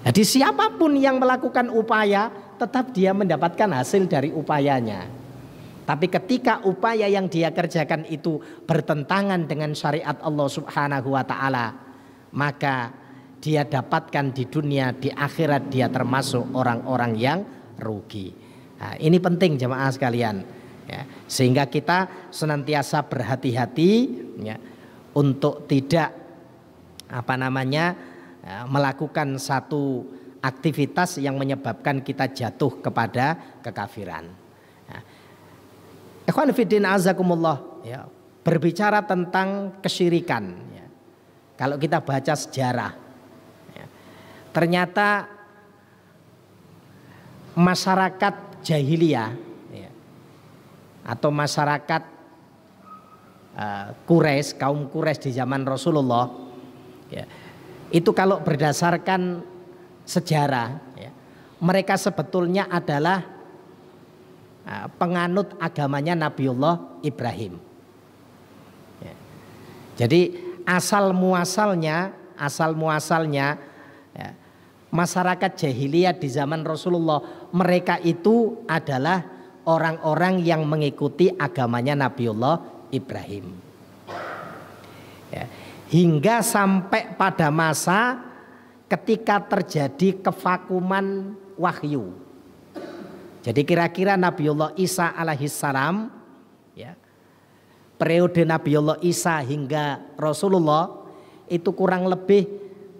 Jadi siapapun yang melakukan upaya tetap dia mendapatkan hasil dari upayanya. Tapi ketika upaya yang dia kerjakan itu bertentangan dengan syariat Allah Subhanahu wa taala, maka dia dapatkan di dunia, di akhirat dia termasuk orang-orang yang rugi. Nah, ini penting jemaah sekalian, ya, sehingga kita senantiasa berhati-hati, ya, untuk tidak melakukan satu aktivitas yang menyebabkan kita jatuh kepada kekafiran. Ikhwan fiddin azakumullah, ya, berbicara tentang kesyirikan, ya. Kalau kita baca sejarah, ya, ternyata masyarakat jahiliyah, ya, atau masyarakat Quraisy, kaum Quraisy di zaman Rasulullah, ya, itu kalau berdasarkan sejarah, ya, mereka sebetulnya adalah penganut agamanya Nabiullah Ibrahim. Ya. Jadi asal muasalnya ya, masyarakat jahiliyah di zaman Rasulullah, mereka itu adalah orang-orang yang mengikuti agamanya Nabiullah Ibrahim. Ya. Hingga sampai pada masa ketika terjadi kevakuman wahyu. Jadi kira-kira Nabiullah Isa alaihissalam, ya, periode Nabiullah Isa hingga Rasulullah itu kurang lebih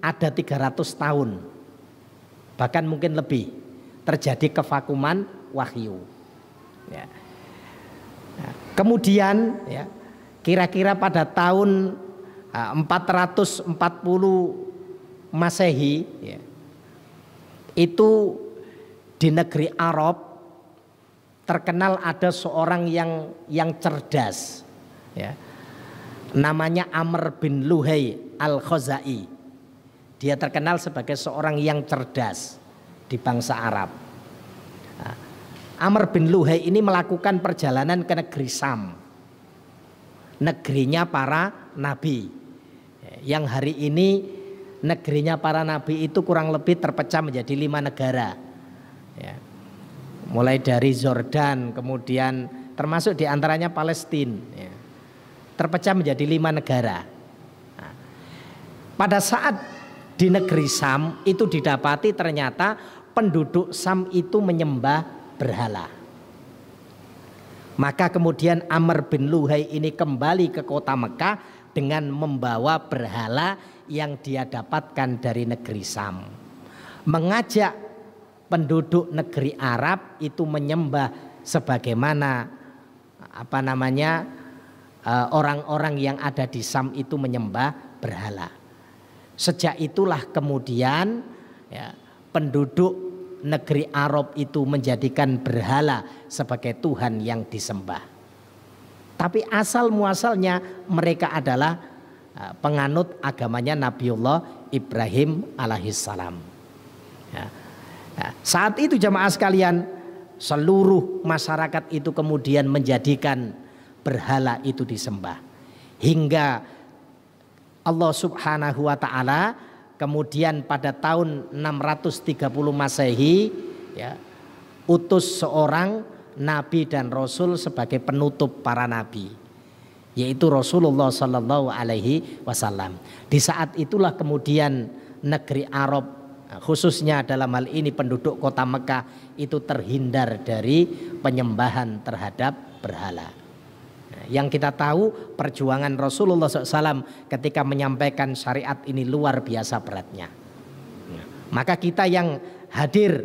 ada 300 tahun. Bahkan mungkin lebih terjadi kevakuman wahyu. Ya. Nah, kemudian, ya, kira-kira pada tahun 440 Masehi, ya, itu di negeri Arab terkenal ada seorang yang cerdas, ya, namanya Amr bin Luhai al-Khuzai. Dia terkenal sebagai seorang yang cerdas di bangsa Arab. Nah, Amr bin Luhai ini melakukan perjalanan ke negeri Sam, negerinya para nabi, yang hari ini negerinya para nabi itu kurang lebih terpecah menjadi 5 negara, ya. Mulai dari Jordan, kemudian termasuk diantaranya Palestina, ya, terpecah menjadi 5 negara. Nah, pada saat di negeri Sam itu didapati ternyata penduduk Sam itu menyembah berhala. Maka kemudian Amr bin Luhai ini kembali ke kota Mekah dengan membawa berhala yang dia dapatkan dari negeri Sam, mengajak penduduk negeri Arab itu menyembah sebagaimana orang-orang yang ada di Sam itu menyembah berhala. Sejak itulah kemudian, ya, penduduk negeri Arab itu menjadikan berhala sebagai Tuhan yang disembah. Tapi asal muasalnya mereka adalah penganut agamanya Nabiullah Ibrahim alaihissalam. Ya. Nah, saat itu jamaah sekalian, seluruh masyarakat itu kemudian menjadikan berhala itu disembah. Hingga Allah Subhanahu wa taala kemudian pada tahun 630 Masehi, ya, utus seorang nabi dan rasul sebagai penutup para nabi, yaitu Rasulullah sallallahu alaihi wasallam. Di saat itulah kemudian negeri Arab khususnya dalam hal ini penduduk kota Mekah itu terhindar dari penyembahan terhadap berhala. Yang kita tahu perjuangan Rasulullah SAW ketika menyampaikan syariat ini luar biasa beratnya. Maka kita yang hadir,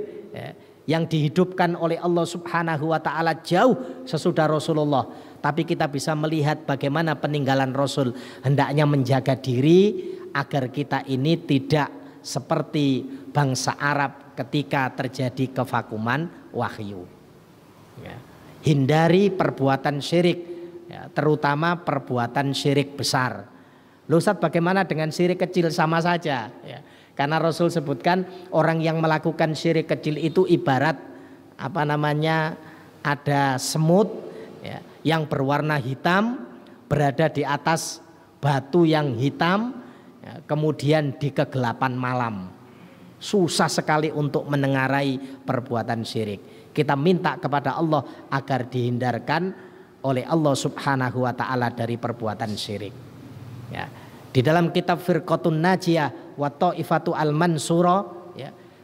yang dihidupkan oleh Allah Subhanahu wa Ta'ala jauh sesudah Rasulullah, tapi kita bisa melihat bagaimana peninggalan Rasul hendaknya menjaga diri agar kita ini tidak seperti bangsa Arab ketika terjadi kevakuman wahyu. Hindari perbuatan syirik, terutama perbuatan syirik besar. Loh Ustaz, bagaimana dengan syirik kecil? Sama saja. Karena Rasul sebutkan orang yang melakukan syirik kecil itu ibarat ada semut yang berwarna hitam berada di atas batu yang hitam, kemudian di kegelapan malam. Susah sekali untuk menengarai perbuatan syirik. Kita minta kepada Allah agar dihindarkan oleh Allah Subhanahu wa Ta'ala dari perbuatan syirik. Di dalam kitab Firqatun Najiyah wa Ta'ifatu Al-Mansura,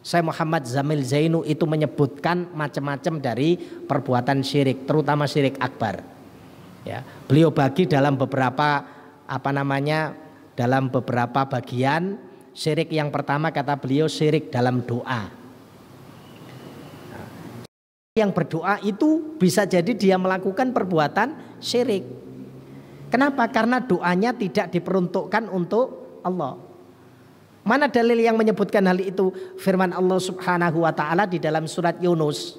Syekh Muhammad Zamil Zainu itu menyebutkan macam-macam dari perbuatan syirik, terutama syirik akbar. Beliau bagi dalam beberapa dalam beberapa bagian. Syirik yang pertama kata beliau syirik dalam doa. Yang berdoa itu bisa jadi dia melakukan perbuatan syirik. Kenapa? Karena doanya tidak diperuntukkan untuk Allah. Mana dalil yang menyebutkan hal itu? Firman Allah Subhanahu wa Ta'ala di dalam surat Yunus.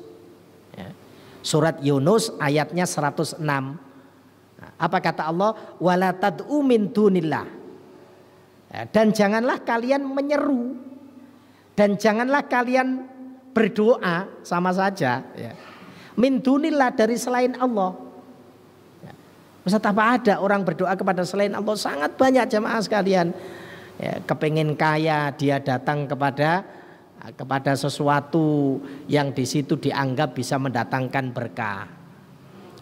Surat Yunus ayatnya 106. Apa kata Allah? Wala tad'u min dunillah. Dan janganlah kalian menyeru, dan janganlah kalian berdoa, sama saja. Min dunillah, dari selain Allah. Ustaz, apa ada orang berdoa kepada selain Allah? Sangat banyak jamaah sekalian. Kepengen kaya, dia datang kepada sesuatu yang di situ dianggap bisa mendatangkan berkah.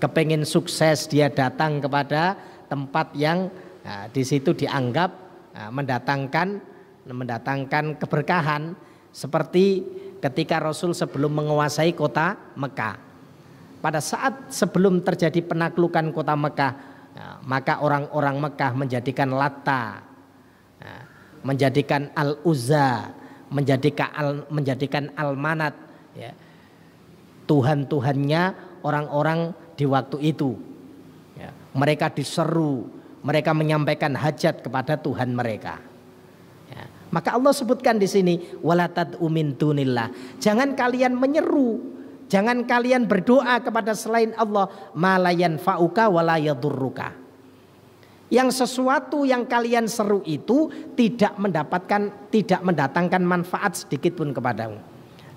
Kepengen sukses, dia datang kepada tempat yang di situ dianggap mendatangkan keberkahan, seperti ketika Rasul sebelum menguasai kota Mekah. Pada saat sebelum terjadi penaklukan kota Mekah, maka orang-orang Mekah menjadikan Latta, menjadikan Al-Uzza, menjadikan Al-Manat, Tuhan-tuhannya orang-orang di waktu itu. Mereka diseru, mereka menyampaikan hajat kepada Tuhan mereka. Maka Allah sebutkan di sini wala tad'u min dunillah. Jangan kalian menyeru, jangan kalian berdoa kepada selain Allah ma la yanfa'uka wa la yadurruka. Yang sesuatu yang kalian seru itu tidak mendatangkan manfaat sedikit pun kepadamu,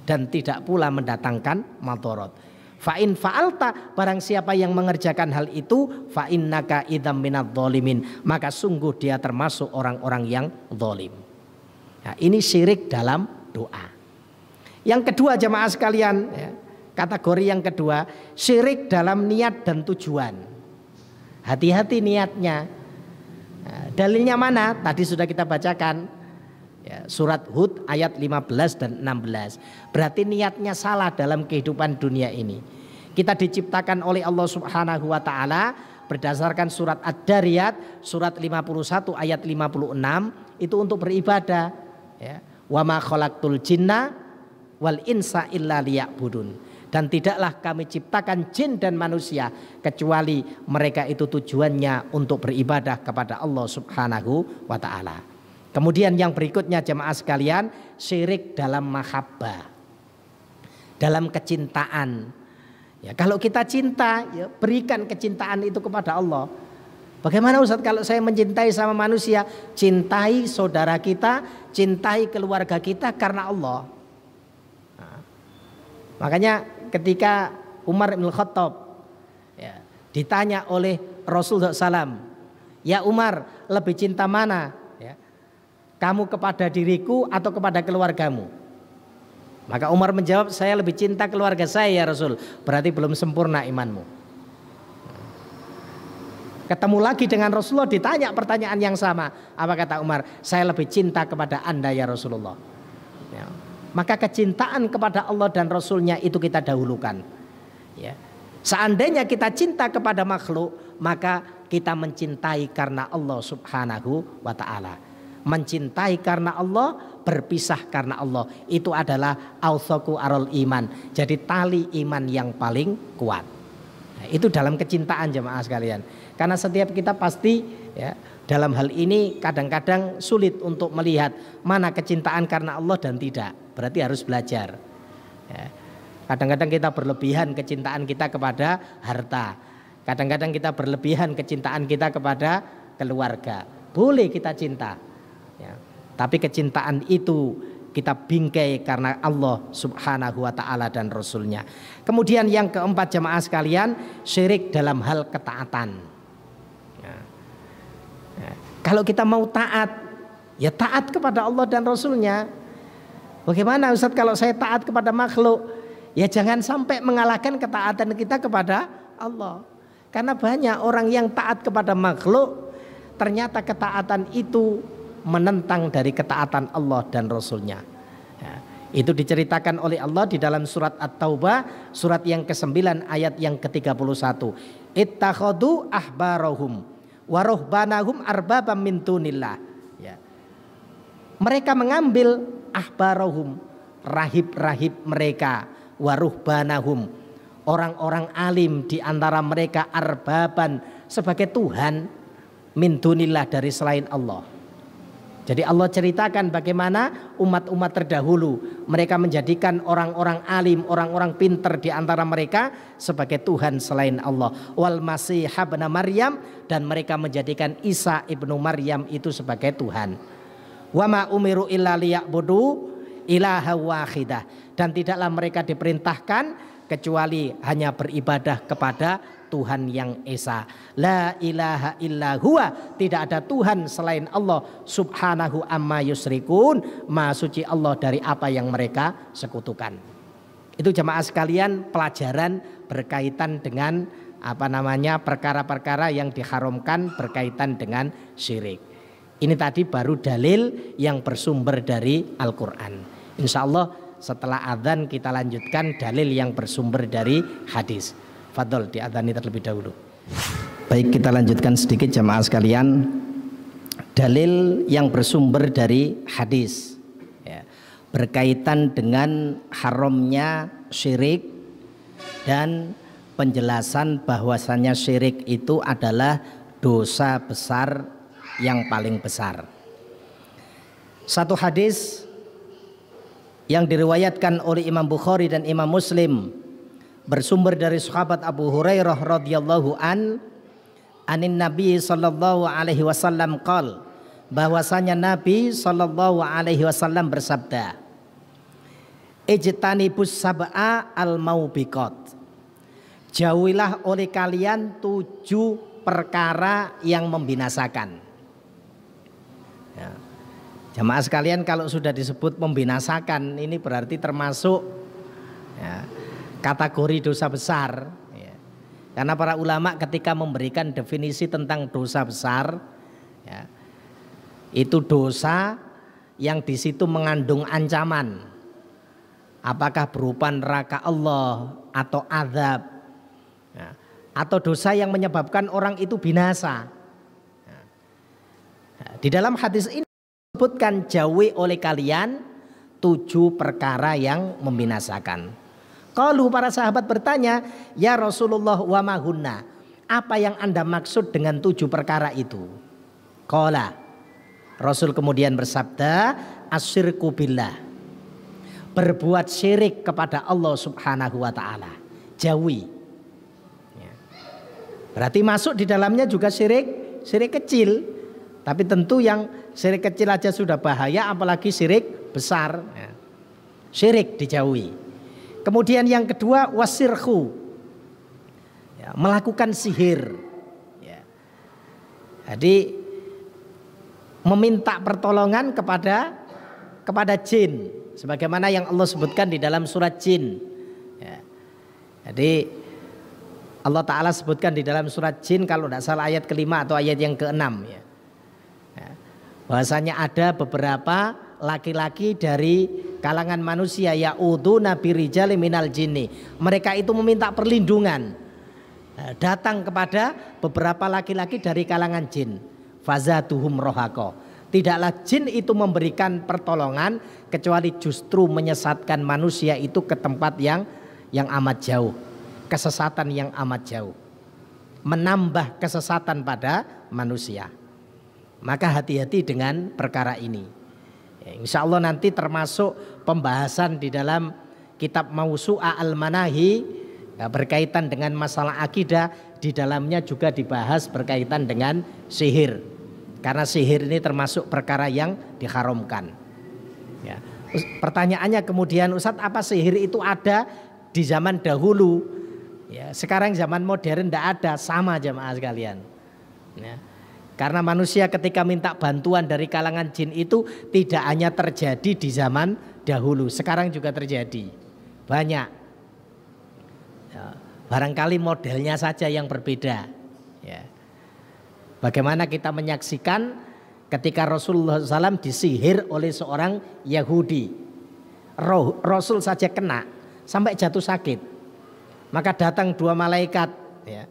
dan tidak pula mendatangkan madarat. Fa in fa'alta, barang siapa yang mengerjakan hal itu, fa innaka idzam minadz dzalimin, maka sungguh dia termasuk orang-orang yang zalim. Nah, ini syirik dalam doa. Yang kedua jamaah sekalian, kategori yang kedua, syirik dalam niat dan tujuan. Hati-hati niatnya. Dalilnya mana? Tadi sudah kita bacakan. Surat Hud ayat 15 dan 16. Berarti niatnya salah dalam kehidupan dunia ini. Kita diciptakan oleh Allah Subhanahu wa Ta'ala berdasarkan surat Ad-Dariyat surat 51 ayat 56 itu untuk beribadah. Wa ma khalaqtul jinna wal insa illa liya'budun. Dan tidaklah kami ciptakan jin dan manusia kecuali mereka itu tujuannya untuk beribadah kepada Allah Subhanahu wa Ta'ala. Kemudian yang berikutnya jemaah sekalian, syirik dalam mahabbah, dalam kecintaan. Kalau kita cinta, berikan kecintaan itu kepada Allah. Bagaimana Ustaz kalau saya mencintai sama manusia? Cintai saudara kita, cintai keluarga kita karena Allah. Makanya ketika Umar bin Khattab ditanya oleh Rasulullah SAW, ya Umar, lebih cinta mana? Kamu kepada diriku atau kepada keluargamu? Maka Umar menjawab, saya lebih cinta keluarga saya ya Rasul. Berarti belum sempurna imanmu. Ketemu lagi dengan Rasulullah, ditanya pertanyaan yang sama. Apa kata Umar? Saya lebih cinta kepada Anda ya Rasulullah. maka kecintaan kepada Allah dan Rasulnya itu kita dahulukan. Ya. Seandainya kita cinta kepada makhluk, maka kita mencintai karena Allah subhanahu wa ta'ala. Mencintai karena Allah, berpisah karena Allah. Itu adalah awthaku arul iman. Jadi tali iman yang paling kuat. Nah, itu dalam kecintaan jemaah sekalian. Karena setiap kita pasti ya, dalam hal ini kadang-kadang sulit untuk melihat mana kecintaan karena Allah dan tidak. Berarti harus belajar. Ya. Kadang-kadang kita berlebihan kecintaan kita kepada harta. Kadang-kadang kita berlebihan kecintaan kita kepada keluarga. Boleh kita cinta. Ya. Tapi kecintaan itu kita bingkai karena Allah subhanahu wa ta'ala dan Rasulnya. Kemudian yang keempat jemaah sekalian, syirik dalam hal ketaatan. Ya. Ya. Kalau kita mau taat, ya taat kepada Allah dan Rasulnya. Bagaimana Ustaz kalau saya taat kepada makhluk? Ya jangan sampai mengalahkan ketaatan kita kepada Allah. Karena banyak orang yang taat kepada makhluk, ternyata ketaatan itu menentang dari ketaatan Allah dan Rasulnya. Ya, itu diceritakan oleh Allah di dalam surat At-Taubah, surat yang ke-9 ayat yang ke-31. Ittakhadhu ahbarahum wa ruhbanahum arbabam min dunillah. Ya. Mereka mengambil ahbarahum, rahib-rahib mereka, waruhbanahum, orang-orang alim di antara mereka, arbaban, sebagai Tuhan, min dunillah, dari selain Allah. Jadi Allah ceritakan bagaimana umat-umat terdahulu mereka menjadikan orang-orang alim, orang-orang pinter di antara mereka sebagai Tuhan selain Allah. Wal Masih ibn Maryam, dan mereka menjadikan Isa ibnu Maryam itu sebagai Tuhan. Wa ma umiru illa liya'budu ilaha wahidah, dan tidaklah mereka diperintahkan kecuali hanya beribadah kepada Tuhan yang esa. La ilaha illa huwa, tidak ada Tuhan selain Allah, subhanahu amma yusrikun, maha suci Allah dari apa yang mereka sekutukan. Itu jemaah sekalian pelajaran berkaitan dengan perkara-perkara yang diharamkan berkaitan dengan syirik. Ini tadi baru dalil yang bersumber dari Al-Quran. Insya Allah setelah adzan kita lanjutkan dalil yang bersumber dari hadis. Fadol, diadzani terlebih dahulu. Baik, kita lanjutkan sedikit jemaah sekalian. Dalil yang bersumber dari hadis ya, berkaitan dengan haramnya syirik dan penjelasan bahwasannya syirik itu adalah dosa besar yang paling besar. Satu hadis yang diriwayatkan oleh Imam Bukhari dan Imam Muslim bersumber dari sahabat Abu Hurairah radhiyallahu anin Nabi sallallahu alaihi wasallam qol, bahwasanya Nabi sallallahu alaihi wasallam bersabda, ijtanibus sab'a al-maubiqat, jauhilah oleh kalian 7 perkara yang membinasakan. Ya. Jamaah sekalian, kalau sudah disebut membinasakan, ini berarti termasuk ya, kategori dosa besar ya. Karena para ulama ketika memberikan definisi tentang dosa besar ya, itu dosa yang di situ mengandung ancaman, apakah berupa neraka Allah atau azab ya, atau dosa yang menyebabkan orang itu binasa ya. Di dalam hadis ini disebutkan jauhi oleh kalian 7 perkara yang membinasakan. Qalu, para sahabat bertanya, ya Rasulullah wa mahunna, apa yang Anda maksud dengan 7 perkara itu? Qala, Rasul kemudian bersabda, asyirku billah, berbuat syirik kepada Allah subhanahu wa ta'ala, jauhi ya. Berarti masuk di dalamnya juga syirik kecil. Tapi tentu yang syirik kecil aja sudah bahaya, apalagi syirik besar ya. Syirik dijauhi. Kemudian yang kedua wasirhu ya, melakukan sihir ya. Jadi meminta pertolongan kepada jin, sebagaimana yang Allah sebutkan di dalam surat Jin ya. Jadi Allah Ta'ala sebutkan di dalam surat Jin, kalau tidak salah ayat ke-5 atau ayat yang ke-6 ya, bahwasanya ada beberapa laki-laki dari kalangan manusia, ya'uduna birijali minal jinni. Mereka itu meminta perlindungan, datang kepada beberapa laki-laki dari kalangan jin. Fazaduhum rohaqo. Tidaklah jin itu memberikan pertolongan kecuali justru menyesatkan manusia itu ke tempat yang amat jauh, kesesatan yang amat jauh, menambah kesesatan pada manusia. Maka hati-hati dengan perkara ini. Insya Allah nanti termasuk pembahasan di dalam kitab Mausu'a al-Manahi berkaitan dengan masalah akidah. Di dalamnya juga dibahas berkaitan dengan sihir. Karena sihir ini termasuk perkara yang diharamkan. Ya. Pertanyaannya kemudian, Ustadz, apa sihir itu ada di zaman dahulu? Ya, sekarang zaman modern tidak ada, sama jamaah sekalian. Ya. Karena manusia ketika minta bantuan dari kalangan jin itu tidak hanya terjadi di zaman dahulu, sekarang juga terjadi. Banyak. Ya. Barangkali modelnya saja yang berbeda. Ya. Bagaimana kita menyaksikan ketika Rasulullah SAW disihir oleh seorang Yahudi. Rasul saja kena sampai jatuh sakit. Maka datang dua malaikat, ya.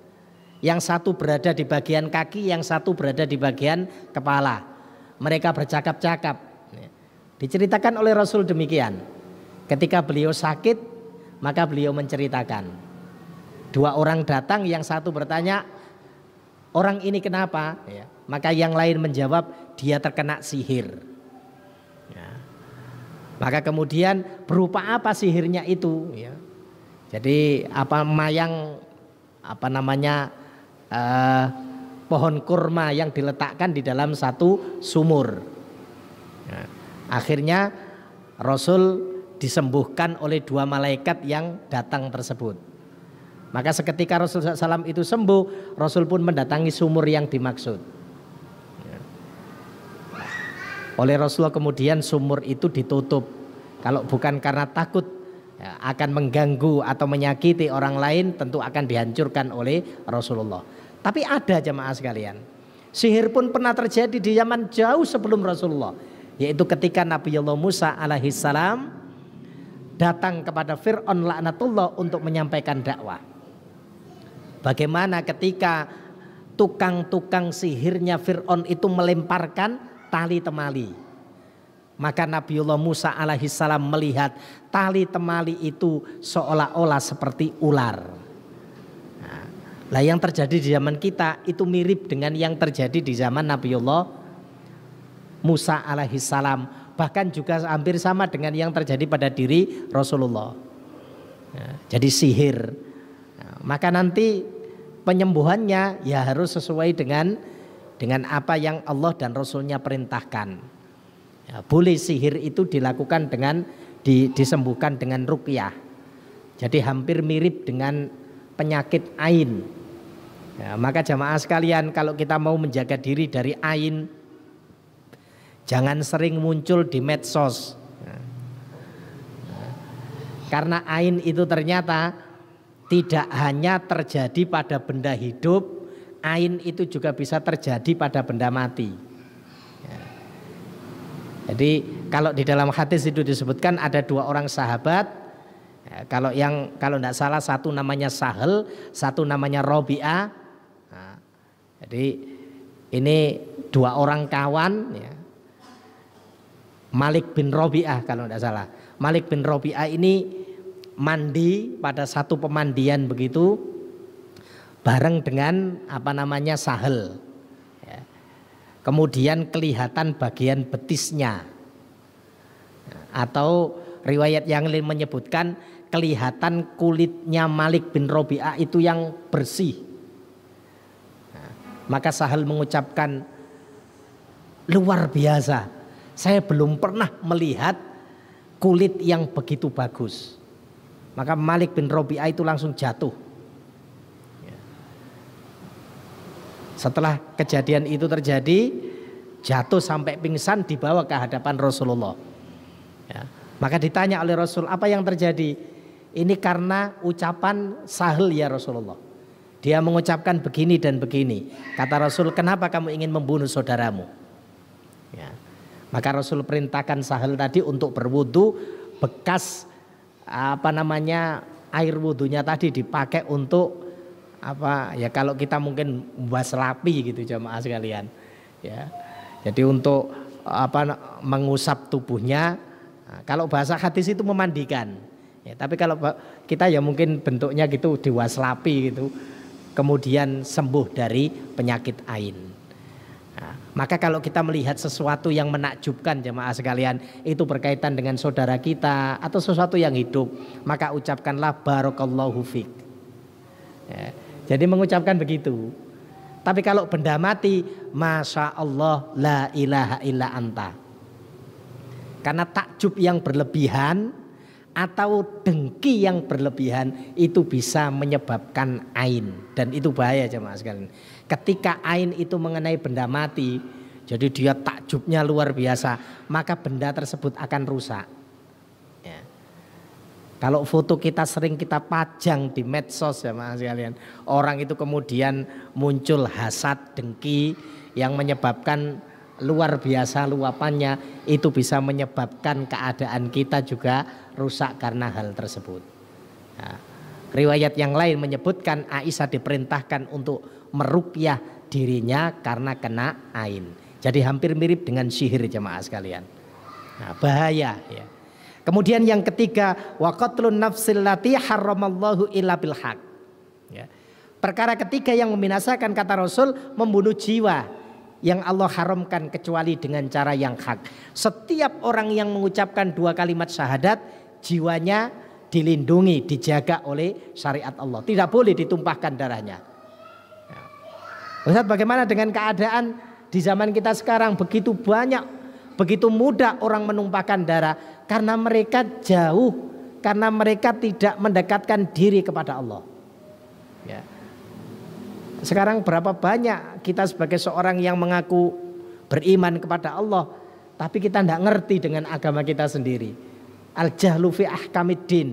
Yang satu berada di bagian kaki, yang satu berada di bagian kepala. Mereka bercakap-cakap. Ya. Diceritakan oleh Rasul demikian. Ketika beliau sakit, maka beliau menceritakan. Dua orang datang, yang satu bertanya, orang ini kenapa? Ya. Maka yang lain menjawab, dia terkena sihir. Ya. Maka kemudian berupa apa sihirnya itu? Ya. Jadi pohon kurma yang diletakkan di dalam satu sumur. Ya. Akhirnya Rasul disembuhkan oleh dua malaikat yang datang tersebut. Maka seketika Rasulullah SAW itu sembuh, Rasul pun mendatangi sumur yang dimaksud. Oleh Rasulullah kemudian sumur itu ditutup. Kalau bukan karena takut ya, akan mengganggu atau menyakiti orang lain, tentu akan dihancurkan oleh Rasulullah. Tapi ada jamaah sekalian, sihir pun pernah terjadi di zaman jauh sebelum Rasulullah. Yaitu ketika Nabiullah Musa alaihissalam datang kepada Fir'aun laknatullah untuk menyampaikan dakwah. Bagaimana ketika tukang-tukang sihirnya Fir'aun itu melemparkan tali temali. Maka Nabiullah Musa alaihissalam melihat tali temali itu seolah-olah seperti ular. Nah, yang terjadi di zaman kita itu mirip dengan yang terjadi di zaman Nabiullah Musa alaihissalam. Bahkan juga hampir sama dengan yang terjadi pada diri Rasulullah. Jadi sihir. Maka nanti penyembuhannya ya harus sesuai dengan apa yang Allah dan Rasulnya perintahkan. Ya, boleh sihir itu dilakukan dengan disembuhkan dengan ruqyah. Jadi hampir mirip dengan penyakit ain. Ya, maka jamaah sekalian, kalau kita mau menjaga diri dari ain, jangan sering muncul di medsos. Ya. Karena ain itu ternyata tidak hanya terjadi pada benda hidup, ain itu juga bisa terjadi pada benda mati. Ya. Jadi kalau di dalam hadis itu disebutkan ada dua orang sahabat. Ya, kalau tidak salah satu namanya Sahal, satu namanya Robi'ah. Nah, jadi ini dua orang kawan. Ya. Malik bin Robi'ah kalau tidak salah. Malik bin Robi'ah ini mandi pada satu pemandian begitu bareng dengan Sahal. Ya. Kemudian kelihatan bagian betisnya, atau riwayat yang lain menyebutkan kelihatan kulitnya Malik bin Robi'ah itu yang bersih. Nah, maka Sahal mengucapkan, luar biasa, saya belum pernah melihat kulit yang begitu bagus. Maka Malik bin Robi'ah itu langsung jatuh. Setelah kejadian itu terjadi, jatuh sampai pingsan, dibawa ke hadapan Rasulullah. Ya. Maka ditanya oleh Rasul, apa yang terjadi? Ini karena ucapan Sahal ya Rasulullah. Dia mengucapkan begini dan begini. Kata Rasul, kenapa kamu ingin membunuh saudaramu? Ya. Maka Rasul perintahkan Sahal tadi untuk berwudu, bekas air wudunya tadi dipakai untuk ya kalau kita mungkin waslapi gitu jamaah sekalian. Ya. Jadi untuk mengusap tubuhnya. Nah, kalau bahasa hadis itu memandikan. Ya, tapi kalau kita ya mungkin bentuknya gitu diwaslapi gitu. Kemudian sembuh dari penyakit ain. Nah, maka kalau kita melihat sesuatu yang menakjubkan jemaah sekalian, itu berkaitan dengan saudara kita atau sesuatu yang hidup, maka ucapkanlah barakallahu fik. Ya, jadi mengucapkan begitu. Tapi kalau benda mati, masya Allah la ilaha illa anta. Karena takjub yang berlebihan atau dengki yang berlebihan itu bisa menyebabkan ain, dan itu bahaya jemaah sekalian. Ketika ain itu mengenai benda mati, jadi dia takjubnya luar biasa, maka benda tersebut akan rusak. Ya. Kalau foto kita sering kita pajang di medsos jemaah sekalian, orang itu kemudian muncul hasad, dengki yang menyebabkan luar biasa luapannya, itu bisa menyebabkan keadaan kita juga rusak karena hal tersebut. Nah, riwayat yang lain menyebutkan Aisyah diperintahkan untuk meruqyah dirinya karena kena ain. Jadi hampir mirip dengan sihir jemaah sekalian. Nah, bahaya ya. Kemudian yang ketiga, wa qatlun nafsil lati haramallahu illa bil haq. Ya. Perkara ketiga yang membinasakan kata Rasul, membunuh jiwa yang Allah haramkan kecuali dengan cara yang hak. Setiap orang yang mengucapkan 2 kalimat syahadat, jiwanya dilindungi, dijaga oleh syariat Allah. Tidak boleh ditumpahkan darahnya. Ustaz, bagaimana dengan keadaan di zaman kita sekarang? Begitu banyak, begitu mudah orang menumpahkan darah karena mereka jauh, karena mereka tidak mendekatkan diri kepada Allah. Ya. Sekarang berapa banyak kita sebagai seorang yang mengaku beriman kepada Allah, tapi kita tidak ngerti dengan agama kita sendiri. Al-jahlu fi ahkamiddin.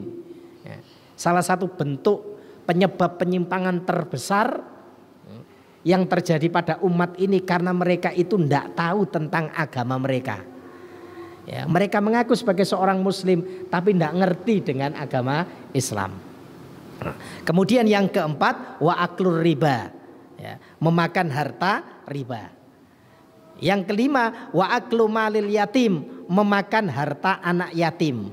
Ya. Salah satu bentuk penyebab penyimpangan terbesar yang terjadi pada umat ini karena mereka itu tidak tahu tentang agama mereka. Ya, mereka mengaku sebagai seorang muslim tapi tidak ngerti dengan agama Islam. Kemudian yang keempat, wa aklur riba. Ya, memakan harta riba. Yang kelima, wa aklu malil yatim, memakan harta anak yatim.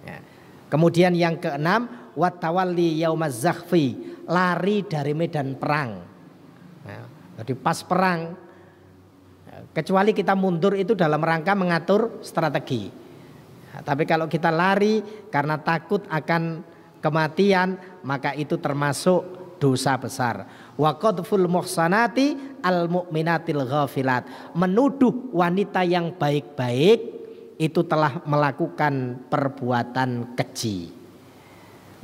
Ya. Kemudian yang keenam, wa tawalli yaumaz zakhfi, lari dari medan perang. Ya. Jadi pas perang, kecuali kita mundur itu dalam rangka mengatur strategi. Ya, tapi kalau kita lari karena takut akan kematian, maka itu termasuk dosa besar. Wa qadful muhsanati al mu'minatil ghafilat, menuduh wanita yang baik-baik itu telah melakukan perbuatan keji.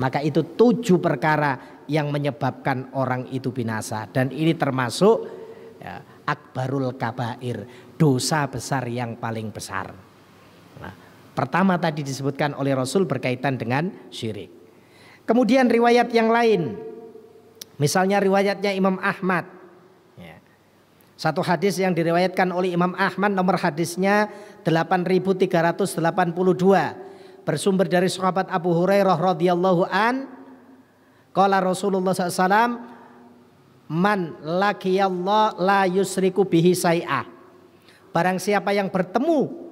Maka itu 7 perkara yang menyebabkan orang itu binasa, dan ini termasuk ya, akbarul kabair, dosa besar yang paling besar. Nah, pertama tadi disebutkan oleh Rasul berkaitan dengan syirik. Kemudian riwayat yang lain, misalnya riwayatnya Imam Ahmad. Ya. Satu hadis yang diriwayatkan oleh Imam Ahmad, nomor hadisnya 8382, bersumber dari sahabat Abu Hurairah radhiyallahu an, qala Rasulullah SAW, man laqiyallah la yusriku bihi sai'ah. Barang siapa yang bertemu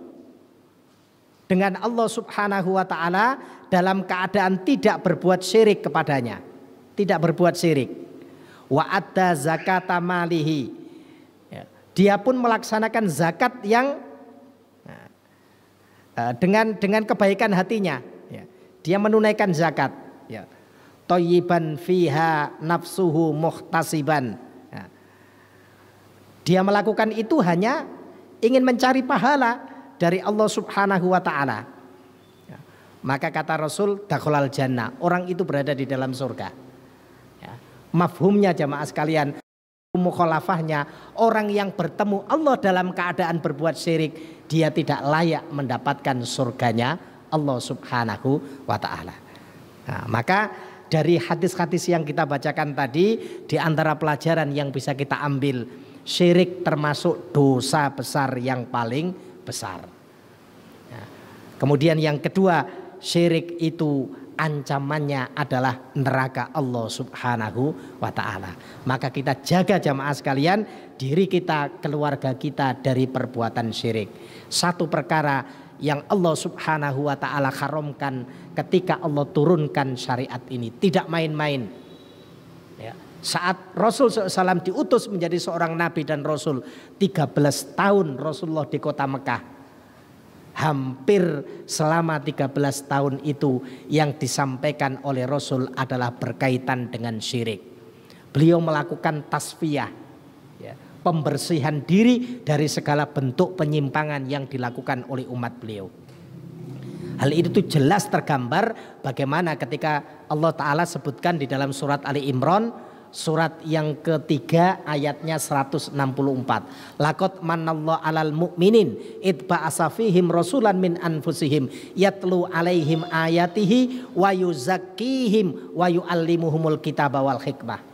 dengan Allah Subhanahu wa taala dalam keadaan tidak berbuat syirik kepadanya, tidak berbuat syirik, wa adda zakata malihi, ya, dia pun melaksanakan zakat yang dengan kebaikan hatinya, ya, dia menunaikan zakat, ya, thayyiban fiha nafsuhu muhtasiban, ya, dia melakukan itu hanya ingin mencari pahala dari Allah Subhanahu wa taala. Ya, maka kata Rasul, dakhalal jannah, orang itu berada di dalam surga. Mafhumnya jamaah sekalian, mukhalafahnya, orang yang bertemu Allah dalam keadaan berbuat syirik, dia tidak layak mendapatkan surganya Allah Subhanahu wa ta'ala. Nah, maka dari hadis-hadis yang kita bacakan tadi, di antara pelajaran yang bisa kita ambil, syirik termasuk dosa besar yang paling besar. Nah, kemudian yang kedua, syirik itu ancamannya adalah neraka Allah Subhanahu wa ta'ala. Maka kita jaga jamaah sekalian diri kita, keluarga kita dari perbuatan syirik. Satu perkara yang Allah Subhanahu wa ta'ala haramkan ketika Allah turunkan syariat ini, tidak main-main. Ya. Saat Rasul SAW diutus menjadi seorang nabi dan rasul, 13 tahun Rasulullah di kota Mekah. Hampir selama 13 tahun itu yang disampaikan oleh Rasul adalah berkaitan dengan syirik. Beliau melakukan tasfiyah, ya, pembersihan diri dari segala bentuk penyimpangan yang dilakukan oleh umat beliau. Hal itu jelas tergambar bagaimana ketika Allah Ta'ala sebutkan di dalam surat Ali Imran, surat yang ketiga ayatnya 164. Laqad manallahu 'alal mu'minin id ba'atsa fihim rasulan min anfusihim yatlu 'alaihim ayatihi wa yuzakkihim wa yu'allimuhumul kitaba wal hikmah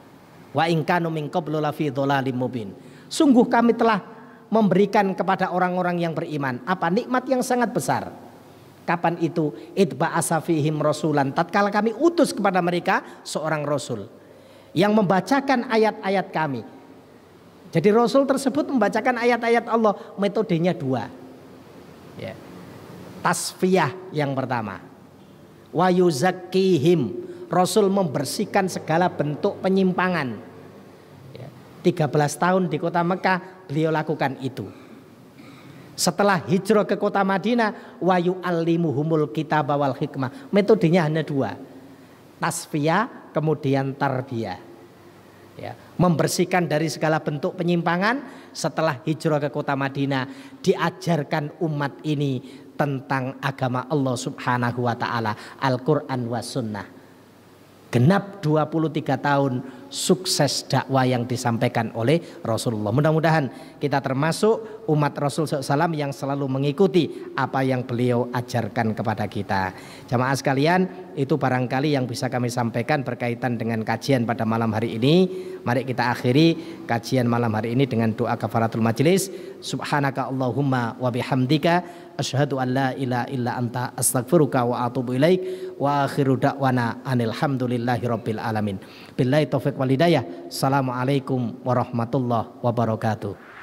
wa in kanu min qablu lafi dhalalim mubin. Sungguh kami telah memberikan kepada orang-orang yang beriman apa nikmat yang sangat besar. Kapan itu? Id ba'atsa fihim rasulan, tatkala kami utus kepada mereka seorang rasul yang membacakan ayat-ayat kami. Jadi Rasul tersebut membacakan ayat-ayat Allah. Metodenya dua, ya. Tasfiyah yang pertama, wa yuzakkihim, Rasul membersihkan segala bentuk penyimpangan, ya. 13 tahun di kota Mekah beliau lakukan itu. Setelah hijrah ke kota Madinah, wa yu'allimuhumul kitaba wal hikmah. Metodenya hanya dua, tasfiyah kemudian tarbiyah, ya, membersihkan dari segala bentuk penyimpangan. Setelah hijrah ke kota Madinah, diajarkan umat ini tentang agama Allah Subhanahu wa ta'ala, Al-Quran wa Sunnah. Genap 23 tahun sukses dakwah yang disampaikan oleh Rasulullah. Mudah-mudahan kita termasuk umat Rasul SAW yang selalu mengikuti apa yang beliau ajarkan kepada kita. Jamaah sekalian, itu barangkali yang bisa kami sampaikan berkaitan dengan kajian pada malam hari ini. Mari kita akhiri kajian malam hari ini dengan doa kafaratul majlis. Subhanaka Allahumma wa bihamdika asyhadu an la ilaha illa anta astaghfiruka wa atubu ilaik wa akhiru da'wana anil hamdulillahi rabbil alamin. Billahi taufiq wal hidayah. Assalamualaikum warahmatullahi wabarakatuh.